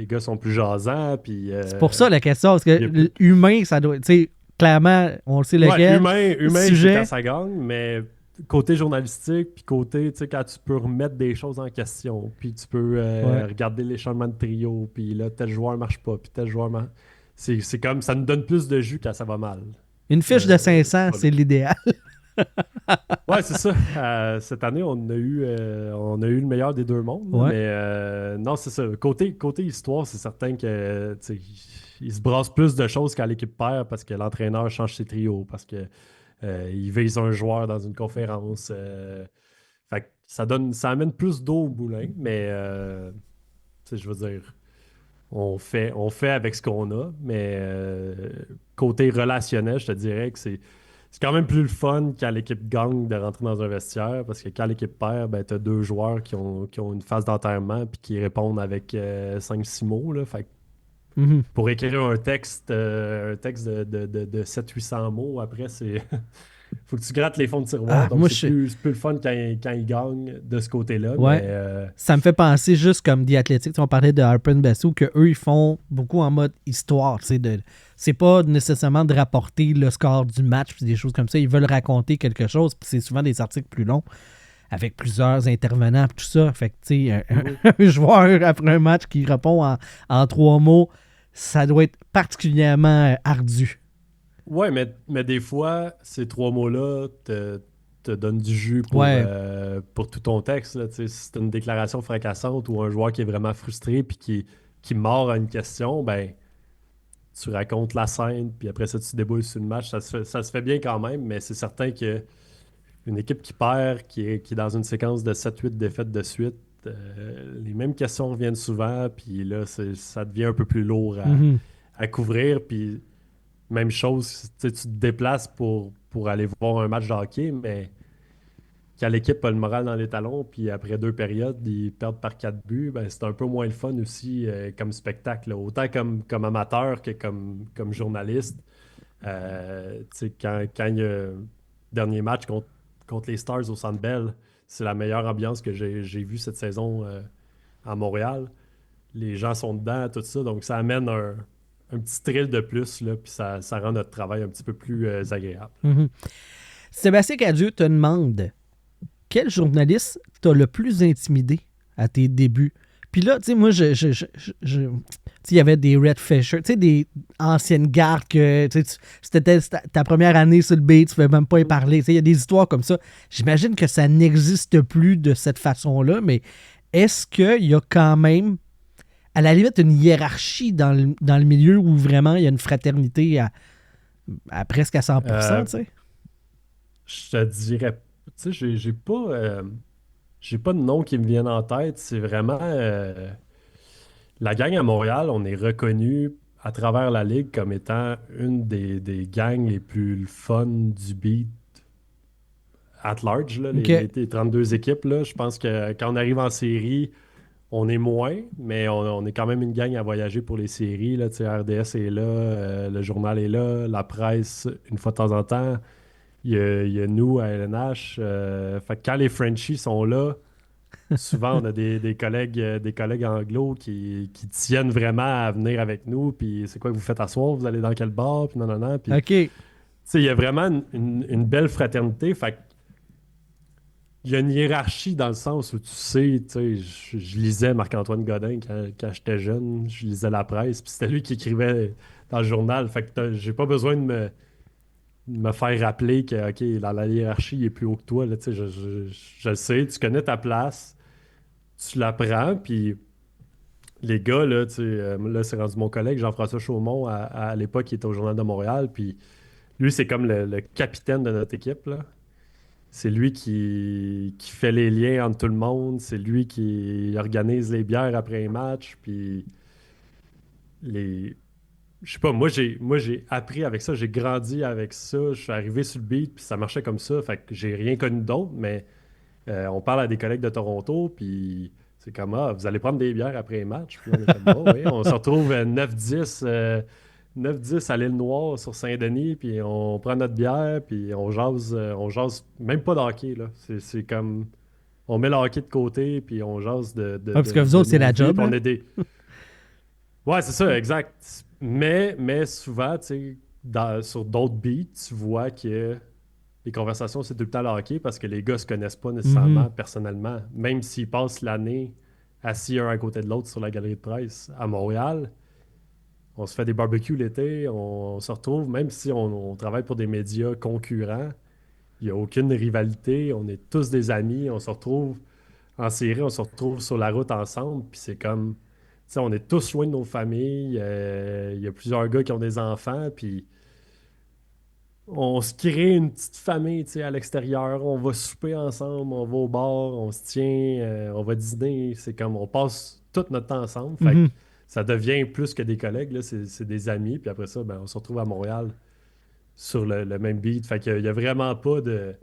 gars sont plus jasants, puis C'est pour ça la question, parce il y que a plus... l'humain, ça doit. Tu sais, clairement, on le sait Ouais, lequel. humain, c'est quand Sujet, ça gagne, mais côté journalistique, puis côté, tu sais, quand tu peux remettre des choses en question, puis tu peux ouais. regarder les changements de trio, puis là, tel joueur marche pas, puis tel joueur marche. C'est comme, ça nous donne plus de jus quand ça va mal. Une fiche de C'est 500, pas c'est l'idéal. Ouais, c'est ça. Cette année, on a eu le meilleur des deux mondes, là, Ouais. mais non, c'est ça. Côté histoire, c'est certain que tu sais, il se brasse plus de choses quand l'équipe perd parce que l'entraîneur change ses trios, parce que il vise un joueur dans une conférence. Fait que ça amène plus d'eau au moulin, mais tu sais, je veux dire, on fait avec ce qu'on a, mais côté relationnel, je te dirais que c'est quand même plus le fun quand l'équipe gagne de rentrer dans un vestiaire parce que quand l'équipe perd, ben, tu as deux joueurs qui ont une phase d'enterrement puis qui répondent avec 5-6 mots. Là. Fait que Mhm. pour écrire un texte de 700-800 mots, après, c'est faut que tu grattes les fonds de tiroir. Ah, Donc, moi, je. c'est plus le fun quand ils gagnent de ce côté-là. Mais Ouais. Ça me fait penser juste comme The Athletic. On parlait de Harper Bassou, qu'eux, ils font beaucoup en mode histoire. C'est pas nécessairement de rapporter le score du match puis des choses comme ça. Ils veulent raconter quelque chose. Puis c'est souvent des articles plus longs avec plusieurs intervenants puis tout ça. Fait que, tu sais, mhm. un joueur après un match qui répond en 3 mots, ça doit être particulièrement ardu. Ouais, mais des fois, ces trois mots-là te donnent du jus Ouais. pour tout ton texte. Là, tu sais. Si c'est une déclaration fracassante ou un joueur qui est vraiment frustré puis qui mord à une question, ben tu racontes la scène, puis après ça, tu déboules sur le match. Ça se fait bien quand même, mais c'est certain que une équipe qui perd, qui est dans une séquence de 7-8 défaites de suite, les mêmes questions reviennent souvent, puis là, ça devient un peu plus lourd Mhm. à couvrir. Puis même chose, tu sais, tu te déplaces pour aller voir un match de hockey, mais quand l'équipe a le moral dans les talons, puis après deux périodes, ils perdent par 4 buts, ben, c'est un peu moins le fun aussi comme spectacle, là. Autant comme amateur que comme journaliste. Tu sais, quand il y a le dernier match contre les Stars au Centre Bell, c'est la meilleure ambiance que j'ai vue cette saison à Montréal. Les gens sont dedans, tout ça, donc ça amène un petit thrill de plus, là, puis ça rend notre travail un petit peu plus agréable. Mhm. Sébastien Cadieux te demande quel journaliste t'a le plus intimidé à tes débuts? Puis là, tu sais, moi, tu sais, il y avait des Red Fisher, tu sais, des anciennes gardes que, tu sais, c'était ta première année sur le beat, tu ne pouvais même pas y parler. Tu sais, il y a des histoires comme ça. J'imagine que ça n'existe plus de cette façon-là, mais est-ce qu'il y a quand même, à la limite, une hiérarchie dans le milieu où vraiment il y a une fraternité à presque à 100%, Euh, tu sais? je te dirais, tu sais, j'ai pas de nom qui me viennent en tête. C'est vraiment la gang à Montréal, on est reconnu à travers la ligue comme étant une des gangs les plus fun du beat at large, là, OK. les 32 équipes. Là. Je pense que quand on arrive en série, on est moins, mais on est quand même une gang à voyager pour les séries. Là. Tu sais, RDS est là, le journal est là, la presse, une fois de temps en temps. Il y a nous à LNH. Fait que quand les Frenchies sont là, souvent on a des collègues anglo qui tiennent vraiment à venir avec nous. Puis c'est quoi que vous faites à soir? Vous allez dans quel bar? Puis non, non, non. Puis tu OK. sais, il y a vraiment une belle fraternité. Fait que il y a une hiérarchie dans le sens où tu sais, je lisais Marc-Antoine Godin quand j'étais jeune, je lisais la presse, puis c'était lui qui écrivait dans le journal. Fait que j'ai pas besoin de me faire rappeler que, OK, la hiérarchie il est plus haut que toi, là, tu sais, je le sais, tu connais ta place, tu la prends, puis les gars, là, tu sais, là, c'est rendu mon collègue Jean-François Chaumont, à l'époque, il était au Journal de Montréal, puis lui, c'est comme le capitaine de notre équipe, là. C'est lui qui fait les liens entre tout le monde. C'est lui qui organise les bières après les matchs. Puis les. Je sais pas, moi j'ai appris avec ça, j'ai grandi avec ça. Je suis arrivé sur le beat, puis ça marchait comme ça. Fait que j'ai rien connu d'autre, mais on parle à des collègues de Toronto, puis C'est comme, vous allez prendre des bières après les matchs. Puis on est comme, oh, oui, on se retrouve 9-10 à l'île Noire sur Saint-Denis, puis on prend notre bière, puis on jase même pas de hockey, là. C'est comme, on met le hockey de côté, puis on jase Parce que vous de autres, c'est nos la vies, job, puis là. on est des... Ouais, c'est ça, exact. Mais souvent, tu sais, sur d'autres beats, tu vois que les conversations, c'est tout le temps le hockey parce que les gars se connaissent pas Mhm. nécessairement personnellement. Même s'ils passent l'année assis un à côté de l'autre sur la galerie de presse à Montréal, on se fait des barbecues l'été, on se retrouve, même si on travaille pour des médias concurrents, il n'y a aucune rivalité, on est tous des amis, on se retrouve en série, on se retrouve sur la route ensemble, puis c'est comme, tu sais, on est tous loin de nos familles, il y a plusieurs gars qui ont des enfants, puis on se crée une petite famille, tu sais, à l'extérieur. On va souper ensemble, on va au bar, on se tient, on va dîner. C'est comme on passe tout notre temps ensemble. Fait que Mhm. ça devient plus que des collègues, là. C'est des amis. Puis après ça, ben, on se retrouve à Montréal sur le même beat. Fait qu'il y a vraiment pas de.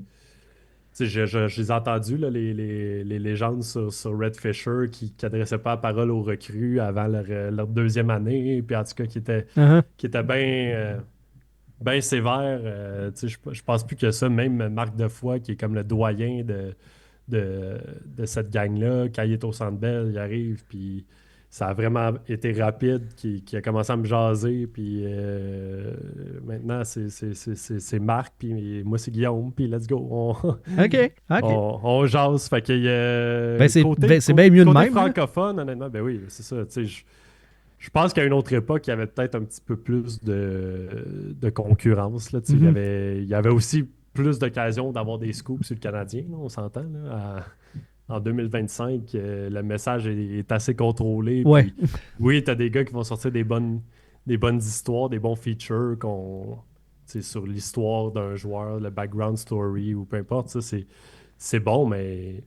Tu sais, je les ai entendus, là, les légendes sur Red Fisher qui n'adressaient pas la parole aux recrues avant leur deuxième année. Puis en tout cas, Mhm. qui étaient bien sévère. Tu sais, je pense plus que ça. Même Marc Defoy, qui est comme le doyen de cette gang-là, quand il est au Centre Bell, il arrive, puis ça a vraiment été rapide, qui a commencé à me jaser, puis maintenant, c'est Marc, puis moi, c'est Guillaume, puis let's go. OK, OK. On jase. Fait que C'est bien mieux de côté même, là. francophone, honnêtement, ben oui, c'est ça. Tu sais, je pense qu'à une autre époque, il y avait peut-être un petit peu plus de concurrence. Là, tu sais. Mhm. Il y avait aussi plus d'occasions d'avoir des scoops sur le Canadien, là, on s'entend. En 2025, le message est assez contrôlé. Ouais. Puis oui, tu as des gars qui vont sortir des bonnes histoires, des bons features tu sais, sur l'histoire d'un joueur, le background story ou peu importe. Ça, c'est bon, mais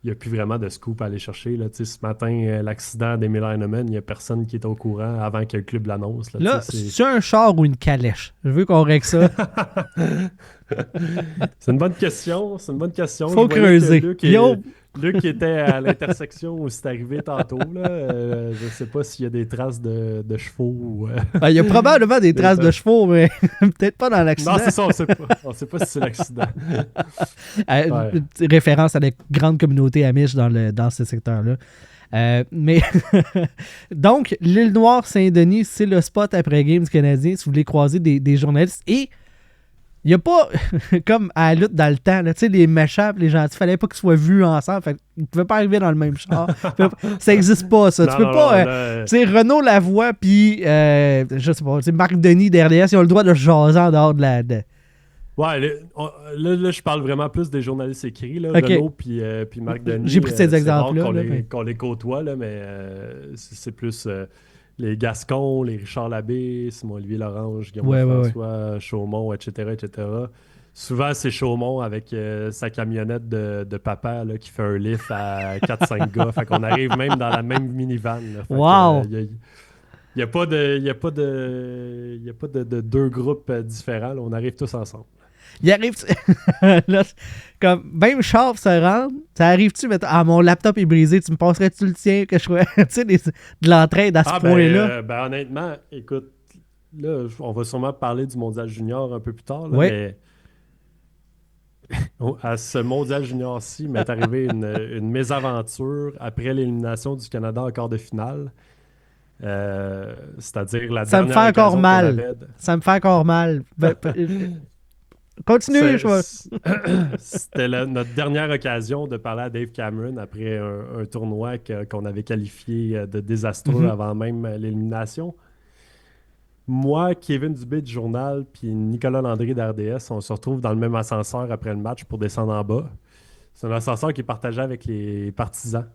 il n'y a plus vraiment de scoop à aller chercher. Là. Tu sais, ce matin, l'accident d'Emil Heinemann, il n'y a personne qui est au courant avant que le club l'annonce. Là, tu sais, Là, c'est un char ou une calèche? Je veux qu'on règle ça. c'est une bonne question. C'est une bonne question. Je Faut voyais que creuser. Yo! Luc était à l'intersection où c'est arrivé tantôt. Là. Je ne sais pas s'il y a des traces de chevaux ou Il y a probablement des traces de chevaux, mais peut-être pas dans Non, l'accident. c'est ça, on ne sait pas. On ne sait pas si c'est l'accident. Ouais. Une petite référence à la grande communauté amish dans ce secteur-là. Mais donc, l'île Noire-Saint-Denis, c'est le spot après-game du Canadien si vous voulez croiser des journalistes. Et il n'y a pas, comme à la lutte dans le temps, là, tu sais, les méchants et les gentils, fallait pas qu'ils soient vus ensemble. Fait ils ne pouvaient pas arriver dans le même char. Ça n'existe pas, ça. Tu peux pas. Tu sais, Renaud Lavoie puis, je sais pas, tu sais, Marc Denis d'RDS, ils ont le droit de jaser en dehors de la. Ouais, là, je parle vraiment plus des journalistes écrits, là, Ok. Renaud puis Marc J'ai Denis. pris ces C'est rare exemples-là. Là, mais... qu'on les côtoie, là, mais c'est plus les Gascons, les Richard Labbé, Simon-Olivier Lorange, Guillaume Ouais. François, Chaumont, etc., etc. Souvent, c'est Chaumont avec sa camionnette de papa là, qui fait un lift à 4-5 gars. Fait qu'on arrive même dans la même minivan. Là. Fait Wow! que, il n'y a pas de, y a pas de, y a pas de deux groupes différents. Là. On arrive tous ensemble. Il arrive. Là, comme, même Charles se rend, ça arrive-tu, mettons, ah, mon laptop est brisé, tu me passerais-tu le tien que je sois. Tu sais, de l'entraide à ce point-là. Ben, honnêtement, écoute, là, on va sûrement parler du Mondial Junior un peu plus tard, là, Ouais. mais à ce Mondial Junior-ci m'est arrivé une mésaventure après l'élimination du Canada en quart de finale. C'est-à-dire la Ça me fait dernière encore occasion qu'on mal. avait. Ça me fait encore mal. Continue, je vois. C'était notre dernière occasion de parler à Dave Cameron après un tournoi qu'on avait qualifié de désastreux Mhm. avant même l'élimination. Moi, Kevin Dubé du journal, puis Nicolas Landry d'RDS, on se retrouve dans le même ascenseur après le match pour descendre en bas. C'est un ascenseur qui est partagé avec les partisans.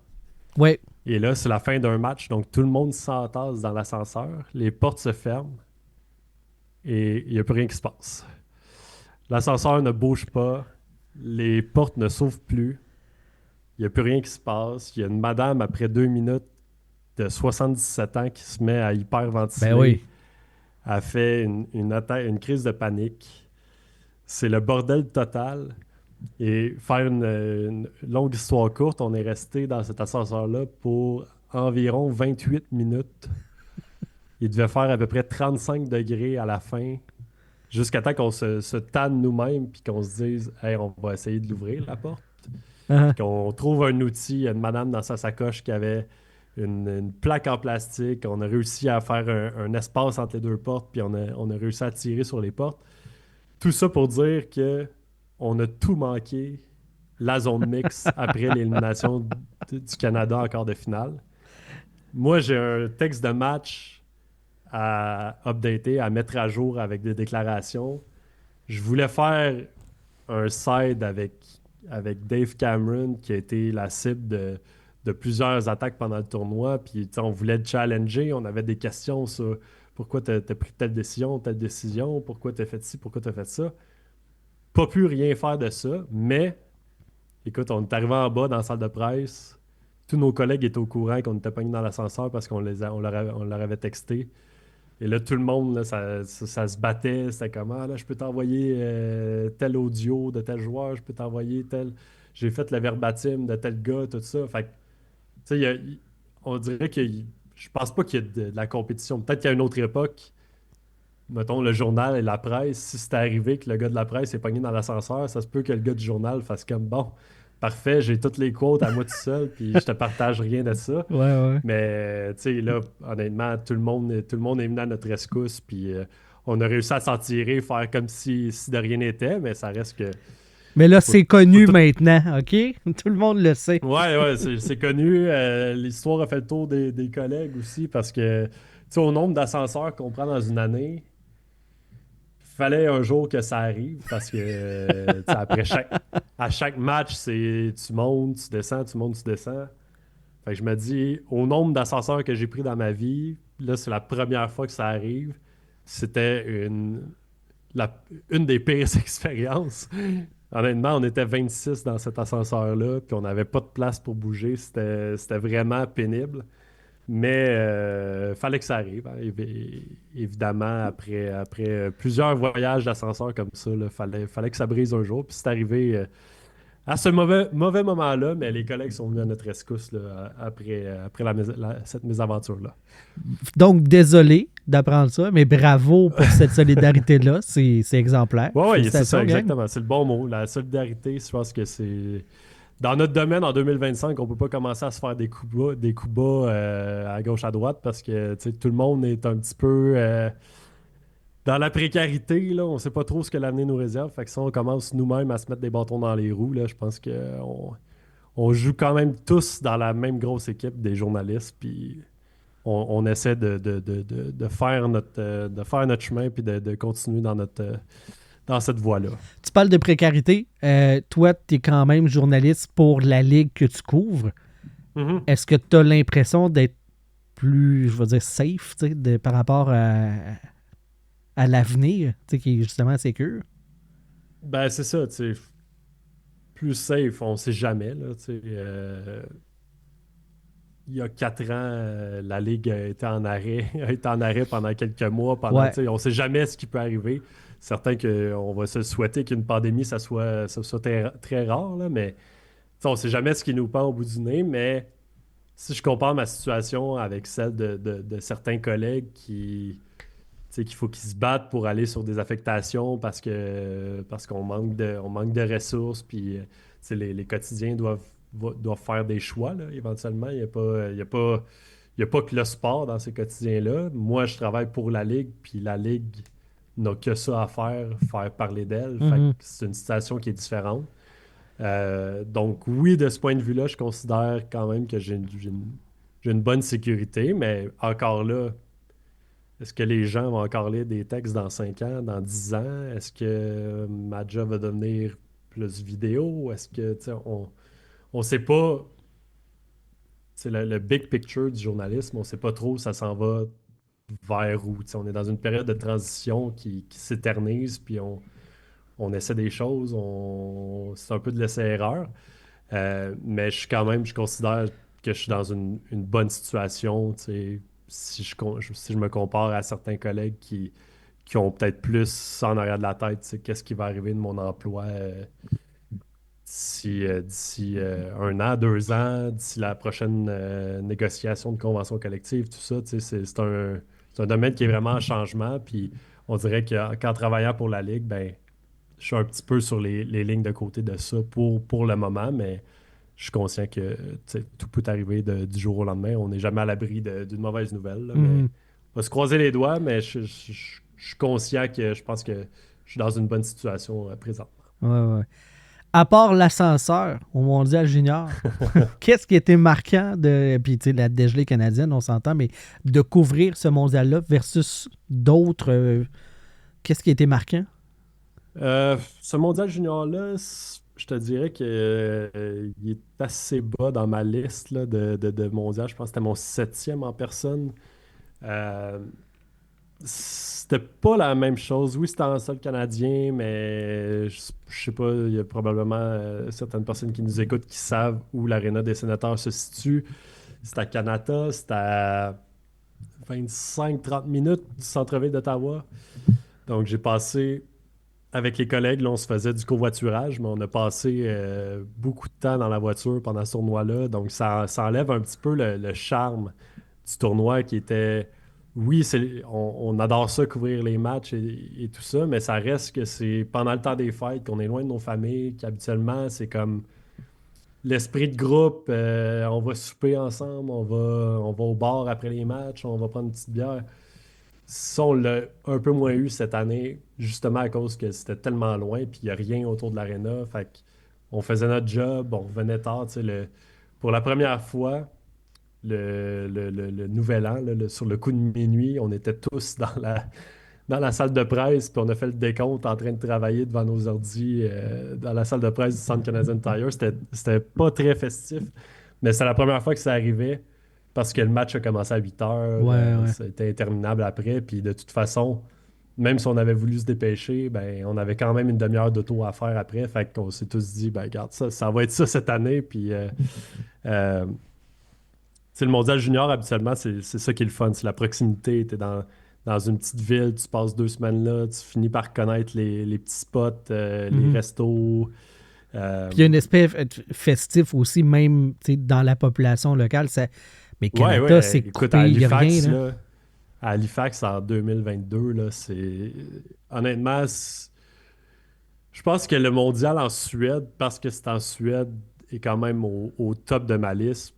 Ouais. Et là, c'est la fin d'un match, donc tout le monde s'entasse dans l'ascenseur, les portes se ferment et il n'y a plus rien qui se passe. L'ascenseur ne bouge pas, les portes ne s'ouvrent plus, il n'y a plus rien qui se passe. Il y a une madame, après 2 minutes, de 77 ans qui se met à Ben hyperventiler, oui. a fait une crise de panique. C'est le bordel total. Et faire une longue histoire courte, on est resté dans cet ascenseur-là pour environ 28 minutes. Il devait faire à peu près 35 degrés à la fin, jusqu'à temps qu'on se tanne nous-mêmes, puis qu'on se dise, hey, on va essayer de l'ouvrir, la porte. Ah, Puis qu'on trouve un outil, il y a une madame dans sa sacoche qui avait une plaque en plastique. On a réussi à faire un espace entre les deux portes, puis on a réussi à tirer sur les portes. Tout ça pour dire que on a tout manqué la zone mix après l'élimination du Canada en quart de finale. Moi, j'ai un texte de match à updater, à mettre à jour avec des déclarations. Je voulais faire un side avec Dave Cameron, qui a été la cible de plusieurs attaques pendant le tournoi. Puis, tu sais, on voulait le challenger. On avait des questions sur pourquoi tu as pris telle décision, pourquoi tu as fait ci, pourquoi tu as fait ça. Pas pu rien faire de ça, mais écoute, on est arrivé en bas dans la salle de presse. Tous nos collègues étaient au courant qu'on était pognés dans l'ascenseur parce on leur avait texté. Et là, tout le monde, là, ça se battait. C'était comme, ah, là, je peux t'envoyer tel audio de tel joueur, je peux t'envoyer tel. J'ai fait le verbatim de tel gars, tout ça. Fait que, tu sais, on dirait que je pense pas qu'il y ait de la compétition. Peut-être qu'à une autre époque, mettons le journal et la presse, si c'était arrivé que le gars de la presse est pogné dans l'ascenseur, ça se peut que le gars du journal fasse comme, bon, parfait, j'ai toutes les quotes à moi tout seul, puis je te partage rien de ça. ouais, ouais. Mais tu sais, là, honnêtement, tout le monde est venu à notre rescousse, puis on a réussi à s'en tirer, faire comme si de rien n'était, mais ça reste que. Mais là, Faut, c'est faut connu tout- maintenant, OK? Tout le monde le sait. Ouais, ouais, c'est connu. L'histoire a fait le tour des collègues aussi, parce que, tu sais, au nombre d'ascenseurs qu'on prend dans une année, fallait un jour que ça arrive, parce que, tu sais, à chaque match, c'est tu montes, tu descends, tu montes, tu descends. Fait que je me dis, au nombre d'ascenseurs que j'ai pris dans ma vie, là, c'est la première fois que ça arrive. C'était la- une des pires expériences. Honnêtement, on était 26 dans cet ascenseur-là, puis on n'avait pas de place pour bouger. C'était vraiment pénible. Mais fallait que ça arrive, hein. Évidemment, après plusieurs voyages d'ascenseur comme ça, fallait que ça brise un jour. Puis c'est arrivé à ce mauvais moment-là, mais les collègues sont venus à notre rescousse là, après cette mésaventure-là. Donc, désolé d'apprendre ça, mais bravo pour cette solidarité-là. C'est exemplaire. Ouais, ouais, c'est ça, Félicitations, gang. exactement. C'est le bon mot. La solidarité, je pense que c'est. Dans notre domaine, en 2025, on peut pas commencer à se faire des coups bas à gauche, à droite, parce que tu sais, tout le monde est un petit peu dans la précarité. Là, on sait pas trop ce que l'avenir nous réserve. Fait que si on commence nous-mêmes à se mettre des bâtons dans les roues, là, je pense on joue quand même tous dans la même grosse équipe des journalistes, puis on essaie de faire de faire notre chemin, puis de continuer dans cette voie-là. Tu parles de précarité. Toi, tu es quand même journaliste pour la ligue que tu couvres. Mhm. Est-ce que tu as l'impression d'être plus, je veux dire, safe par rapport à l'avenir, qui est justement sécure? Ben, c'est ça, tu sais, plus safe, on sait jamais, là, tu sais. Il y a 4 ans, la Ligue a été en arrêt, a été en arrêt pendant quelques mois, Ouais. tu sais, on sait jamais ce qui peut arriver. Certain qu'on va se souhaiter qu'une pandémie, ça soit très, très rare, là, mais tu sais, on sait jamais ce qui nous pend au bout du nez, mais si je compare ma situation avec celle de certains collègues tu sais, qu'il faut qu'ils se battent pour aller sur des affectations parce qu'on manque de ressources, puis tu sais, les quotidiens doivent faire des choix, là, éventuellement. Il y a pas que le sport dans ces quotidiens-là. Moi, je travaille pour la Ligue, puis la Ligue n'a que ça à faire parler d'elle. Fait que Mhm. c'est une situation qui est différente. Donc oui, de ce point de vue-là, je considère quand même que j'ai une bonne sécurité, mais encore là, est-ce que les gens vont encore lire des textes dans 5 ans, dans 10 ans? Est-ce que ma job va devenir plus vidéo? Est-ce que, tu sais, on sait pas, c'est le big picture du journalisme, on sait pas trop où ça s'en va vers où. Tu sais, on est dans une période de transition qui s'éternise, puis on essaie des choses, c'est un peu de l'essai-erreur. Mais je considère que je suis dans une bonne situation, tu sais, si je me compare à certains collègues qui ont peut-être plus ça en arrière de la tête, tu sais, qu'est-ce qui va arriver de mon emploi d'ici 1 an, 2 ans, d'ici la prochaine négociation de convention collective, tout ça, tu sais, c'est un domaine qui est vraiment en changement. Puis on dirait qu'en travaillant pour la Ligue, ben, je suis un petit peu sur les lignes de côté de ça pour le moment, mais je suis conscient que tu sais, tout peut arriver du jour au lendemain. On n'est jamais à l'abri d'une mauvaise nouvelle, là, mais Mhm. on va se croiser les doigts, mais je suis conscient que je pense que je suis dans une bonne situation présentement. Ouais, ouais. À part l'ascenseur au Mondial Junior, qu'est-ce qui était marquant de. Puis, tu sais, la dégelée canadienne, on s'entend, mais de couvrir ce mondial-là versus d'autres. Qu'est-ce qui était marquant? Ce mondial junior-là, je te dirais que, il est assez bas dans ma liste là, de mondial. Je pense que c'était mon septième en personne. Euh, C'était pas la même chose. Oui, c'était en sol canadien, mais je sais pas, il y a probablement certaines personnes qui nous écoutent qui savent où l'Arena des Sénateurs se situe. C'est à Canada, c'est à 25-30 minutes du centre-ville d'Ottawa. Donc j'ai passé avec les collègues, là, on se faisait du covoiturage, mais on a passé beaucoup de temps dans la voiture pendant ce tournoi-là. Donc, ça enlève un petit peu le charme du tournoi qui était. Oui, on adore ça, couvrir les matchs et tout ça, mais ça reste que c'est pendant le temps des fêtes qu'on est loin de nos familles, qu'habituellement, c'est comme l'esprit de groupe. On va souper ensemble, on va au bar après les matchs, on va prendre une petite bière. Ça, on l'a un peu moins eu cette année, justement à cause que c'était tellement loin, puis il n'y a rien autour de l'aréna. Fait on faisait notre job, on revenait tard. Tu sais, pour la première fois, le nouvel an, là, sur le coup de minuit, on était tous dans la salle de presse, puis on a fait le décompte en train de travailler devant nos ordis dans la salle de presse du Centre Canadian Tire. C'était pas très festif, mais c'est la première fois que ça arrivait parce que le match a commencé à 8 heures, Ouais, ouais. ça a été interminable après, puis de toute façon, même si on avait voulu se dépêcher, ben, on avait quand même une demi-heure d'auto à faire après, fait qu'on s'est tous dit, ben regarde, ça va être ça cette année, puis euh, c'est le mondial junior, habituellement, c'est ça qui est le fun. C'est la proximité. Tu es dans une petite ville, tu passes 2 semaines là, tu finis par connaître les petits spots, les Mhm. restos. euh, Puis il y a une espèce festif aussi, même tu sais, dans la population locale. Mais ouais, Canada, ouais. c'est Écoute, à coupé, il n'y a rien, Halifax, là. là, à Halifax en 2022, là, c'est. Honnêtement, je pense que le mondial en Suède, parce que c'est en Suède, est quand même au top de ma liste.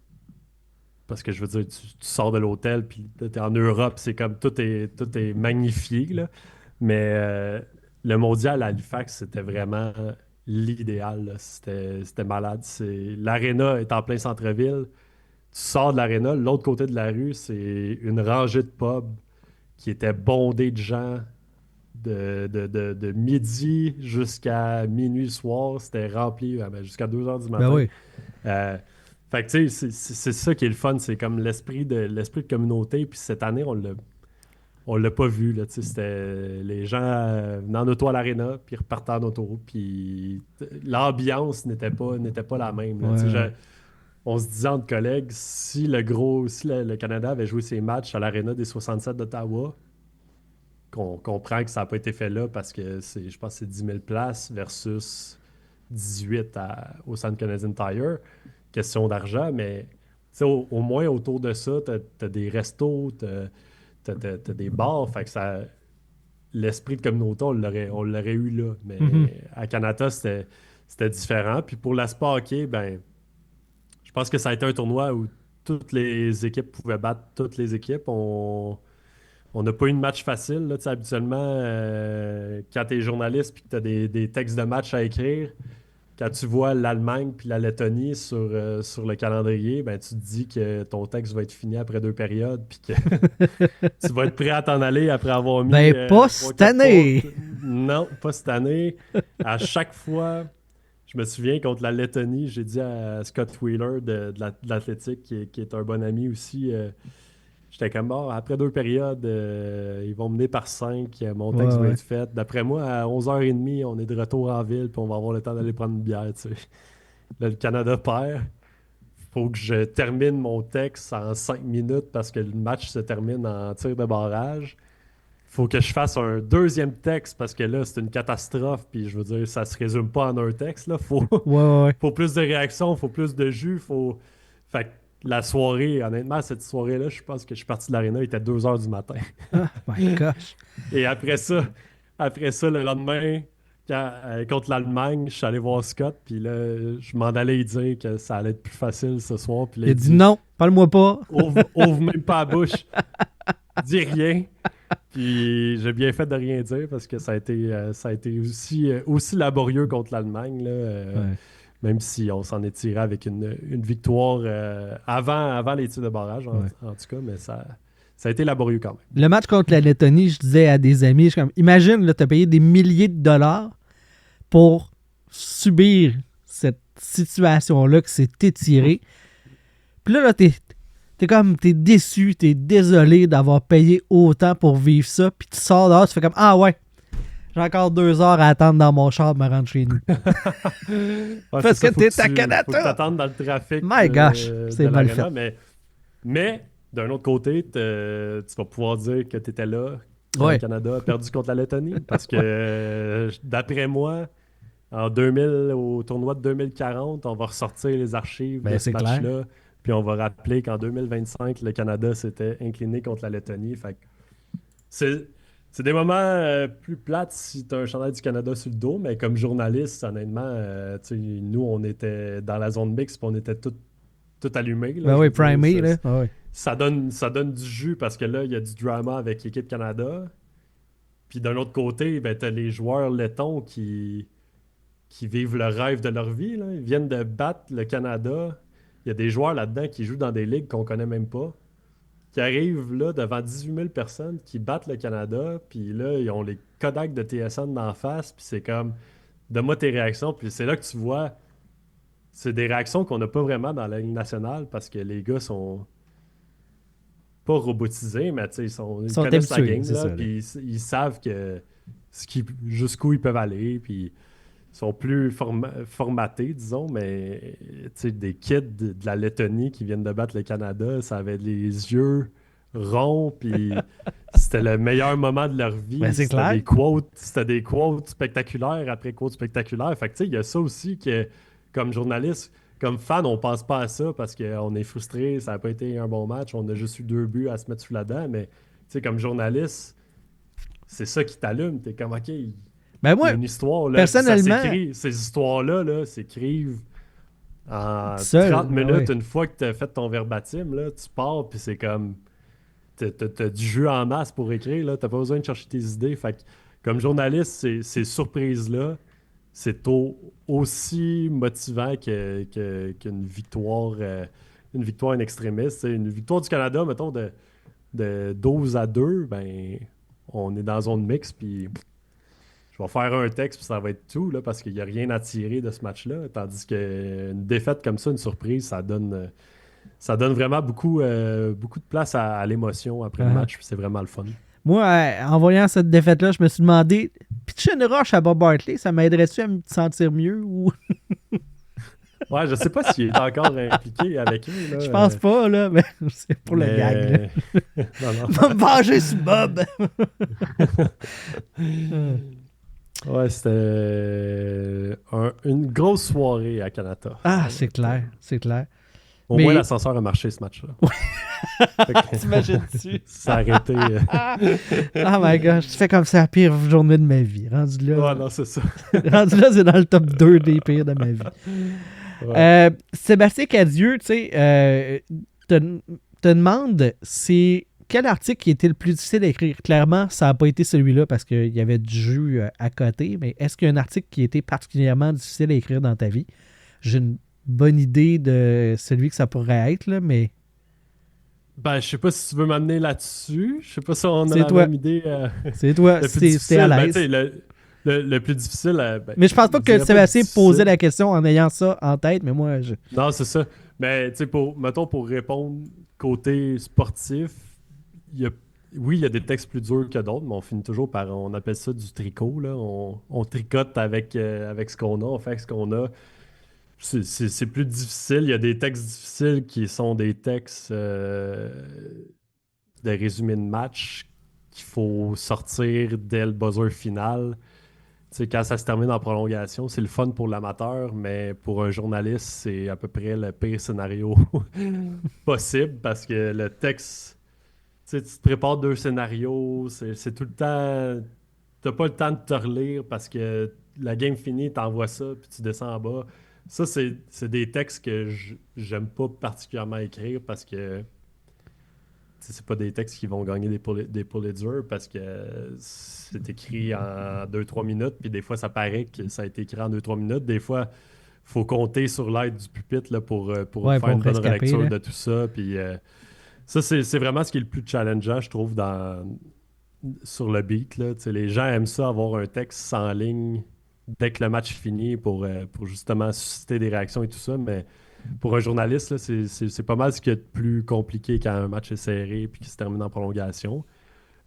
Parce que je veux dire, tu sors de l'hôtel, puis tu es en Europe, c'est comme tout est magnifié, là. Mais le mondial à Halifax, c'était vraiment l'idéal, là. C'était malade. L'aréna est en plein centre-ville. Tu sors de l'aréna, l'autre côté de la rue, c'est une rangée de pubs qui était bondée de gens de midi jusqu'à minuit le soir. C'était rempli ben, jusqu'à 2 heures du Ben matin. oui. Euh, Fait que tu sais, c'est ça qui est le fun, c'est comme l'esprit de communauté. Puis cette année, on l'a pas vu, là, tu sais, c'était les gens venaient en auto à l'aréna, puis repartaient en auto, puis l'ambiance n'était pas la même, Ouais, là, tu sais, ouais. on se disait entre collègues, si le Canada avait joué ses matchs à l'aréna des 67 d'Ottawa, qu'on comprend que ça n'a pas été fait là parce que je pense que c'est 10 000 places versus 18 au Centre Canadian Tire. Question d'argent, mais tu sais, au moins autour de ça, tu as des restos, t'as des bars. Fait que l'esprit de communauté, on l'aurait eu là. Mhm. Mais à Canada, c'était différent. Puis pour l'aspect hockey, ben, je pense que ça a été un tournoi où toutes les équipes pouvaient battre toutes les équipes. On n'a pas eu de match facile. Là, tu sais, habituellement, quand tu es journaliste et que tu as des textes de match à écrire, quand tu vois l'Allemagne puis la Lettonie sur le calendrier, ben, tu te dis que ton texte va être fini après 2 périodes puis que tu vas être prêt à t'en aller après avoir mis Ben pas cette 3-4 fautes. année. Non, pas cette année. À chaque fois, je me souviens contre la Lettonie, j'ai dit à Scott Wheeler de l'Athlétique, qui est un bon ami aussi. J'étais comme, bon, après 2 périodes, ils vont mener par 5. Mon Ouais, texte va ouais. être fait. D'après moi, à 11h30, on est de retour en ville, puis on va avoir le temps d'aller prendre une bière, tu sais. Là, le Canada perd. Faut que je termine mon texte en 5 minutes parce que le match se termine en tir de barrage. faut que je fasse un deuxième texte parce que là, c'est une catastrophe. Puis je veux dire, ça se résume pas en un texte. Là. Ouais, ouais, ouais. Faut plus de réactions, faut plus de jus. Fait que la soirée, honnêtement, cette soirée-là, je pense que je suis parti de l'aréna, il était 2 heures du matin. Oh my gosh. Et après ça, le lendemain, contre l'Allemagne, je suis allé voir Scott. Puis là, je m'en allais lui dire que ça allait être plus facile ce soir. Puis là, Il a il dit dit non, parle-moi pas. ouvre même pas la bouche, dis rien. Puis j'ai bien fait de rien dire parce que ça a été aussi laborieux contre l'Allemagne, là, Ouais. même si on s'en est tiré avec une victoire avant les tirs de barrage, Ouais. en tout cas, mais ça a été laborieux quand même. Le match contre la Lettonie, je disais à des amis, je suis comme, imagine, tu as payé des milliers de dollars pour subir cette situation-là qui s'est étirée. Puis là, t'es déçu, t'es désolé d'avoir payé autant pour vivre ça, puis tu sors dehors, tu fais comme, ah ouais, j'ai encore 2 heures à attendre dans mon char pour me rendre chez nous. Ouais, Parce c'est ça, que t'es à Canada. faut que t'attendes dans le trafic My gosh, de c'est mal l'aréna, fait. mais d'un autre côté, tu vas pouvoir dire que tu étais là quand le Ouais, Canada a perdu contre la Lettonie. Parce que d'après moi, en 2000, au tournoi de 2040, on va ressortir les archives de ben ce c'est clair. match-là. Puis on va rappeler qu'en 2025, le Canada s'était incliné contre la Lettonie. Fait que c'est, c'est des moments plus plates si tu as un chandail du Canada sur le dos, mais comme journaliste, honnêtement, tu sais, nous, on était dans la zone mixte, puis on était tout allumés, là, Ben je oui, veux dire. primé, là. Ah ouais. Ça donne du jus parce que là, il y a du drama avec l'équipe Canada. Puis d'un autre côté, ben, tu as les joueurs lettons qui vivent le rêve de leur vie, là. Ils viennent de battre le Canada. Il y a des joueurs là-dedans qui jouent dans des ligues qu'on connaît même pas, qui arrivent là devant 18 000 personnes, qui battent le Canada. Puis là, ils ont les Kodaks de TSN d'en face. Puis c'est comme, donne-moi tes réactions. Puis c'est là que tu vois, c'est des réactions qu'on n'a pas vraiment dans la Ligue nationale parce que les gars sont pas robotisés, mais tu sais, Ils ils sont connaissent la habitués, game, c'est là, ça, là. puis ils savent jusqu'où ils peuvent aller, puis ils sont plus formatés, disons, mais tu sais, des kids de la Lettonie qui viennent de battre le Canada, ça avait les yeux ronds, puis c'était le meilleur moment de leur Ben vie. c'est clair. C'était des quotes spectaculaires après quotes spectaculaires. Fait que tu sais, il y a ça aussi que, comme journaliste, comme fan, on pense pas à ça parce qu'on est frustré, ça n'a pas été un bon match, on a juste eu 2 buts à se mettre sous la dent, mais tu sais, comme journaliste, c'est ça qui t'allume. T'es comme, OK, il Ben y a moi, une histoire, là, puis ça personnellement, s'écrit. Ces histoires-là là, s'écrivent en seul, 30 ben ouais. minutes, une fois que tu as fait ton verbatim, là, tu pars, puis c'est comme, t'as du jeu en masse pour écrire, là, t'as pas besoin de chercher tes idées. Fait que, comme journaliste, ces surprises-là, c'est aussi motivant qu'une victoire in extremis. Une victoire du Canada, mettons, de 12-2, ben, on est dans zone mixte, puis je vais faire un texte, puis ça va être tout, là, parce qu'il n'y a rien à tirer de ce match-là. Tandis qu'une défaite comme ça, une surprise, ça donne vraiment beaucoup de place à l'émotion après le Uh-huh. match, puis c'est vraiment le fun. Moi, en voyant cette défaite-là, je me suis demandé, pitcher une roche à Bob Hartley, ça m'aiderait-tu à me sentir mieux ou. Ouais, je sais pas s'il est encore impliqué avec eux, là, Je pense pas, là, mais c'est pour le gag, là. mais... non, non. Va me venger sur Bob! Ouais, c'était une grosse soirée à Canada. Ah, c'est clair, c'est clair. Au moins, Mais, l'ascenseur a marché ce match-là. Fait que t'imagines-tu? ça a arrêté. Oh my gosh, tu fais comme c'est la pire journée de ma vie. Rendu Ouais, là, non, c'est ça. rendu là, c'est dans le top 2 des pires de ma vie. Ouais. Sébastien Cadieux, tu sais, te, te demande, c'est quel article qui était le plus difficile à écrire? Clairement, ça n'a pas été celui-là parce qu'il y avait du jus à côté, mais est-ce qu'il y a un article qui était particulièrement difficile à écrire dans ta vie? J'ai une bonne idée de celui que ça pourrait être, là, mais Ben, je sais pas si tu veux m'amener là-dessus. Je sais pas si on a c'est la toi. même idée. C'est toi, Le plus c'était à difficile, ben, tu l'aise. sais, le plus difficile, ben, Mais je pense pas je que dirais pas Sébastien posait difficile. la question en ayant ça en tête, mais moi, je. Non, c'est ça. Mais, tu sais, mettons, pour répondre côté sportif, il y a, oui, il y a des textes plus durs que d'autres, mais on finit toujours par, on appelle ça du tricot, là. On tricote avec ce qu'on a, on fait avec ce qu'on a. C'est plus difficile. Il y a des textes difficiles qui sont des textes de résumé de match qu'il faut sortir dès le buzzer final. Tu sais, quand ça se termine en prolongation, c'est le fun pour l'amateur, mais pour un journaliste, c'est à peu près le pire scénario possible parce que le texte, tu sais, tu te prépares deux scénarios, c'est tout le temps. T'as pas le temps de te relire parce que la game finie, t'envoies ça, puis tu descends en bas. Ça, c'est des textes que j'aime pas particulièrement écrire parce que c'est pas des textes qui vont gagner des Pulitzer parce que c'est écrit en 2-3 minutes, puis des fois, ça paraît que ça a été écrit en 2-3 minutes. Des fois, faut compter sur l'aide du pupitre là, pour Ouais, faire pour une bonne rescaper, relecture là. de tout ça. Puis ça, c'est vraiment ce qui est le plus challengeant, je trouve, sur le beat. Là. Tu sais, les gens aiment ça, avoir un texte sans ligne dès que le match finit pour justement susciter des réactions et tout ça. Mais pour un journaliste, là, c'est pas mal ce qui est le plus compliqué quand un match est serré et qui se termine en prolongation.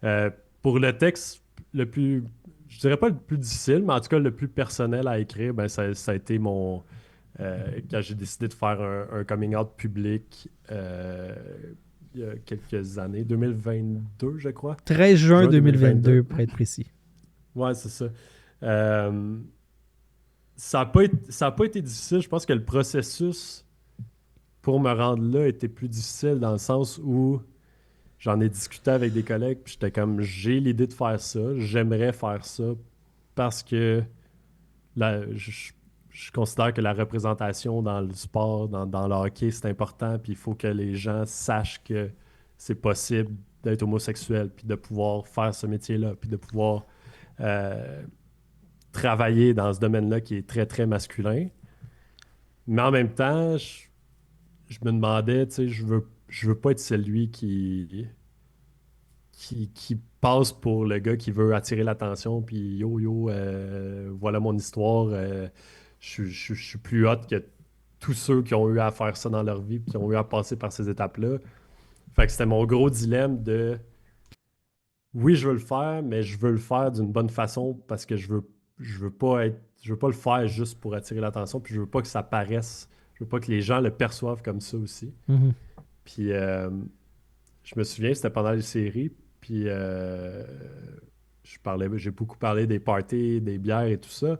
Euh, pour le texte, le plus, je dirais pas le plus difficile, mais en tout cas le plus personnel à écrire, ben, ça a été quand j'ai décidé de faire un coming out public il y a quelques années, 2022, je crois. 13 juin Juin 2022. 2022, pour être précis. Ouais, c'est ça. Euh, ça a pas été difficile. Je pense que le processus pour me rendre là était plus difficile dans le sens où j'en ai discuté avec des collègues, puis j'étais comme, j'ai l'idée de faire ça, j'aimerais faire ça parce que je considère que la représentation dans le sport, dans le hockey, c'est important, puis il faut que les gens sachent que c'est possible d'être homosexuel, puis de pouvoir faire ce métier-là, puis de pouvoir euh, travailler dans ce domaine-là qui est très, très masculin. Mais en même temps, je me demandais, tu sais, je veux pas être celui qui passe pour le gars qui veut attirer l'attention, puis yo, yo, voilà mon histoire. Je suis plus hot que tous ceux qui ont eu à faire ça dans leur vie, puis qui ont eu à passer par ces étapes-là. Fait que c'était mon gros dilemme de oui, je veux le faire, mais je veux le faire d'une bonne façon parce que je veux pas le faire juste pour attirer l'attention, puis je veux pas que ça paraisse, je veux pas que les gens le perçoivent comme ça aussi. Mhm. Puis je me souviens, c'était pendant les séries, puis j'ai beaucoup parlé des parties, des bières et tout ça,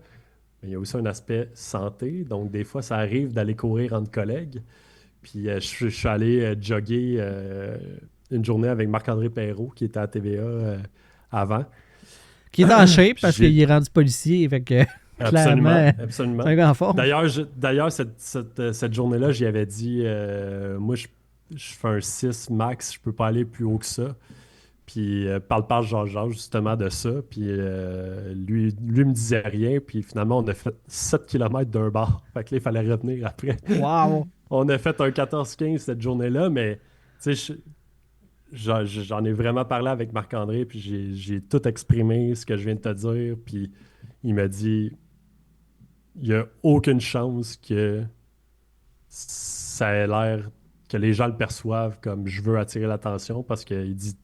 mais il y a aussi un aspect santé. Donc, des fois, ça arrive d'aller courir entre collègues. Puis, je suis allé jogger une journée avec Marc-André Perrault, qui était à TVA avant. Qui est en shape Puis parce qu'il est rendu policier, fait que Absolument, clairement, c'est absolument. un gars en forme. D'ailleurs, cette journée-là, j'y avais dit, moi, je fais un 6 max, je peux pas aller plus haut que ça. Puis parle, Jean-Jean, justement de ça. Puis lui me disait rien. Puis finalement, on a fait 7 kilomètres d'un bar. Fait que là, il fallait revenir après. Wow! On a fait un 14-15 cette journée-là, mais tu sais, j'en ai vraiment parlé avec Marc-André, puis j'ai tout exprimé ce que je viens de te dire. Puis il m'a dit, il n'y a aucune chance que ça ait l'air, que les gens le perçoivent comme je veux attirer l'attention, parce qu'il dit,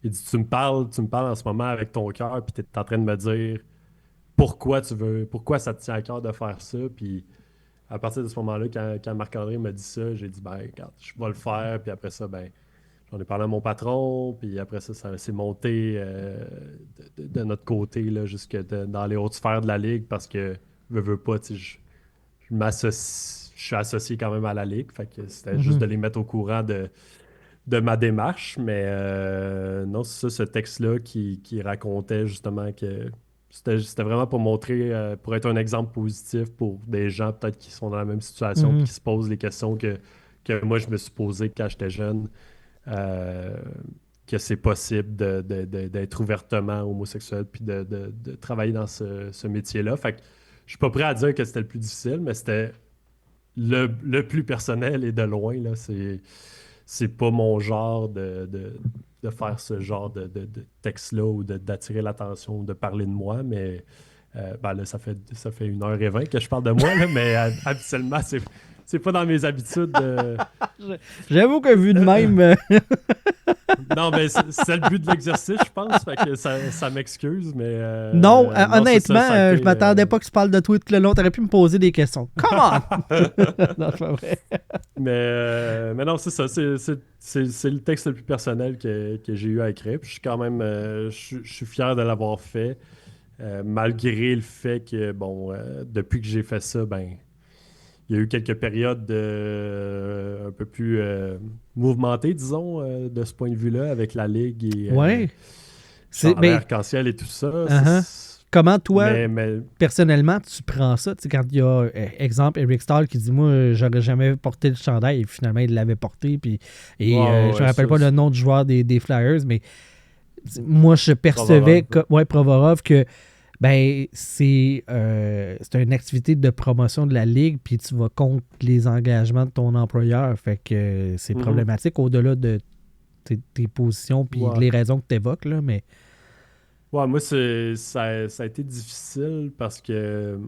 tu me parles en ce moment avec ton cœur, puis tu es en train de me dire pourquoi ça te tient à cœur de faire ça. Puis à partir de ce moment-là, quand Marc-André m'a dit ça, j'ai dit, ben, regarde, je vais le faire. Puis après ça, ben, j'en ai parlé à mon patron. Puis après ça, ça s'est monté de notre côté, là, dans les hautes sphères de la ligue, parce que, veux pas, tu sais, je suis associé quand même à la ligue. Fait que c'était juste Mhm. de les mettre au courant de ma démarche, mais non, c'est ça, ce texte-là qui racontait justement que c'était vraiment pour montrer, pour être un exemple positif pour des gens peut-être qui sont dans la même situation puis Mhm. qui se posent les questions que moi je me suis posées quand j'étais jeune, euh, que c'est possible d'être ouvertement homosexuel puis de travailler dans ce métier-là. Fait que je suis pas prêt à dire que c'était le plus difficile, mais c'était le plus personnel et de loin, là, c'est pas mon genre de faire ce genre de texte-là ou d'attirer l'attention ou de parler de moi, mais ben là, ça fait 1h20 que je parle de moi, là, mais habituellement, c'est pas dans mes habitudes de. J'avoue que vu de même, Non, mais c'est le but de l'exercice, je pense. Fait que ça m'excuse, mais non, non, c'est ça, honnêtement, ça a été. je m'attendais pas que tu parles de toi tout le long. T'aurais pu me poser des questions. Come on! Non, c'est pas vrai. Mais non, c'est ça. C'est le texte le plus personnel que j'ai eu à écrire. Puis je suis quand même. Je suis fier de l'avoir fait. Malgré le fait que, bon, depuis que j'ai fait ça, ben, il y a eu quelques périodes un peu plus mouvementées, disons, de ce point de vue-là, avec la Ligue et Ouais. chandail Ben, arc-en-ciel et tout ça. uh-huh. Comment toi, Mais personnellement, tu prends ça? Tu sais, quand il y a, exemple, Eric Stahl qui dit, moi, j'aurais jamais porté le chandail, et finalement, il l'avait porté, puis, ouais, et ouais, je me ouais, rappelle ça, pas le nom du joueur des Flyers, mais moi, je percevais, Provorov. Provorov, que ben c'est une activité de promotion de la Ligue, puis tu vas contre les engagements de ton employeur, fait que c'est Mhm. problématique au-delà de tes positions, puis Ouais. les raisons que tu évoques, là, mais... Ouais, moi, ça a été difficile parce que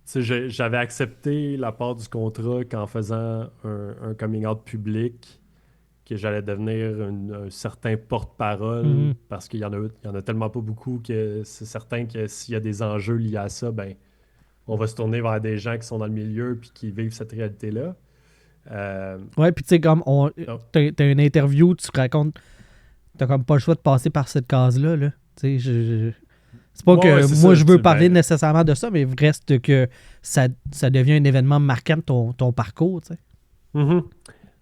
tu sais, j'avais accepté la part du contrat qu'en faisant un coming out public, que j'allais devenir un certain porte-parole Mhm. parce qu'il y en a tellement pas beaucoup que c'est certain que s'il y a des enjeux liés à ça, ben, on va se tourner vers des gens qui sont dans le milieu puis qui vivent cette réalité-là. Euh, Ouais, puis tu sais, comme donc, t'as une interview, tu racontes, t'as comme pas le choix de passer par cette case-là, là. Tu sais, c'est pas ouais, ouais, que c'est moi ça. je veux parler nécessairement de ça, mais reste que ça devient un événement marquant de ton parcours, tu sais. Mhm.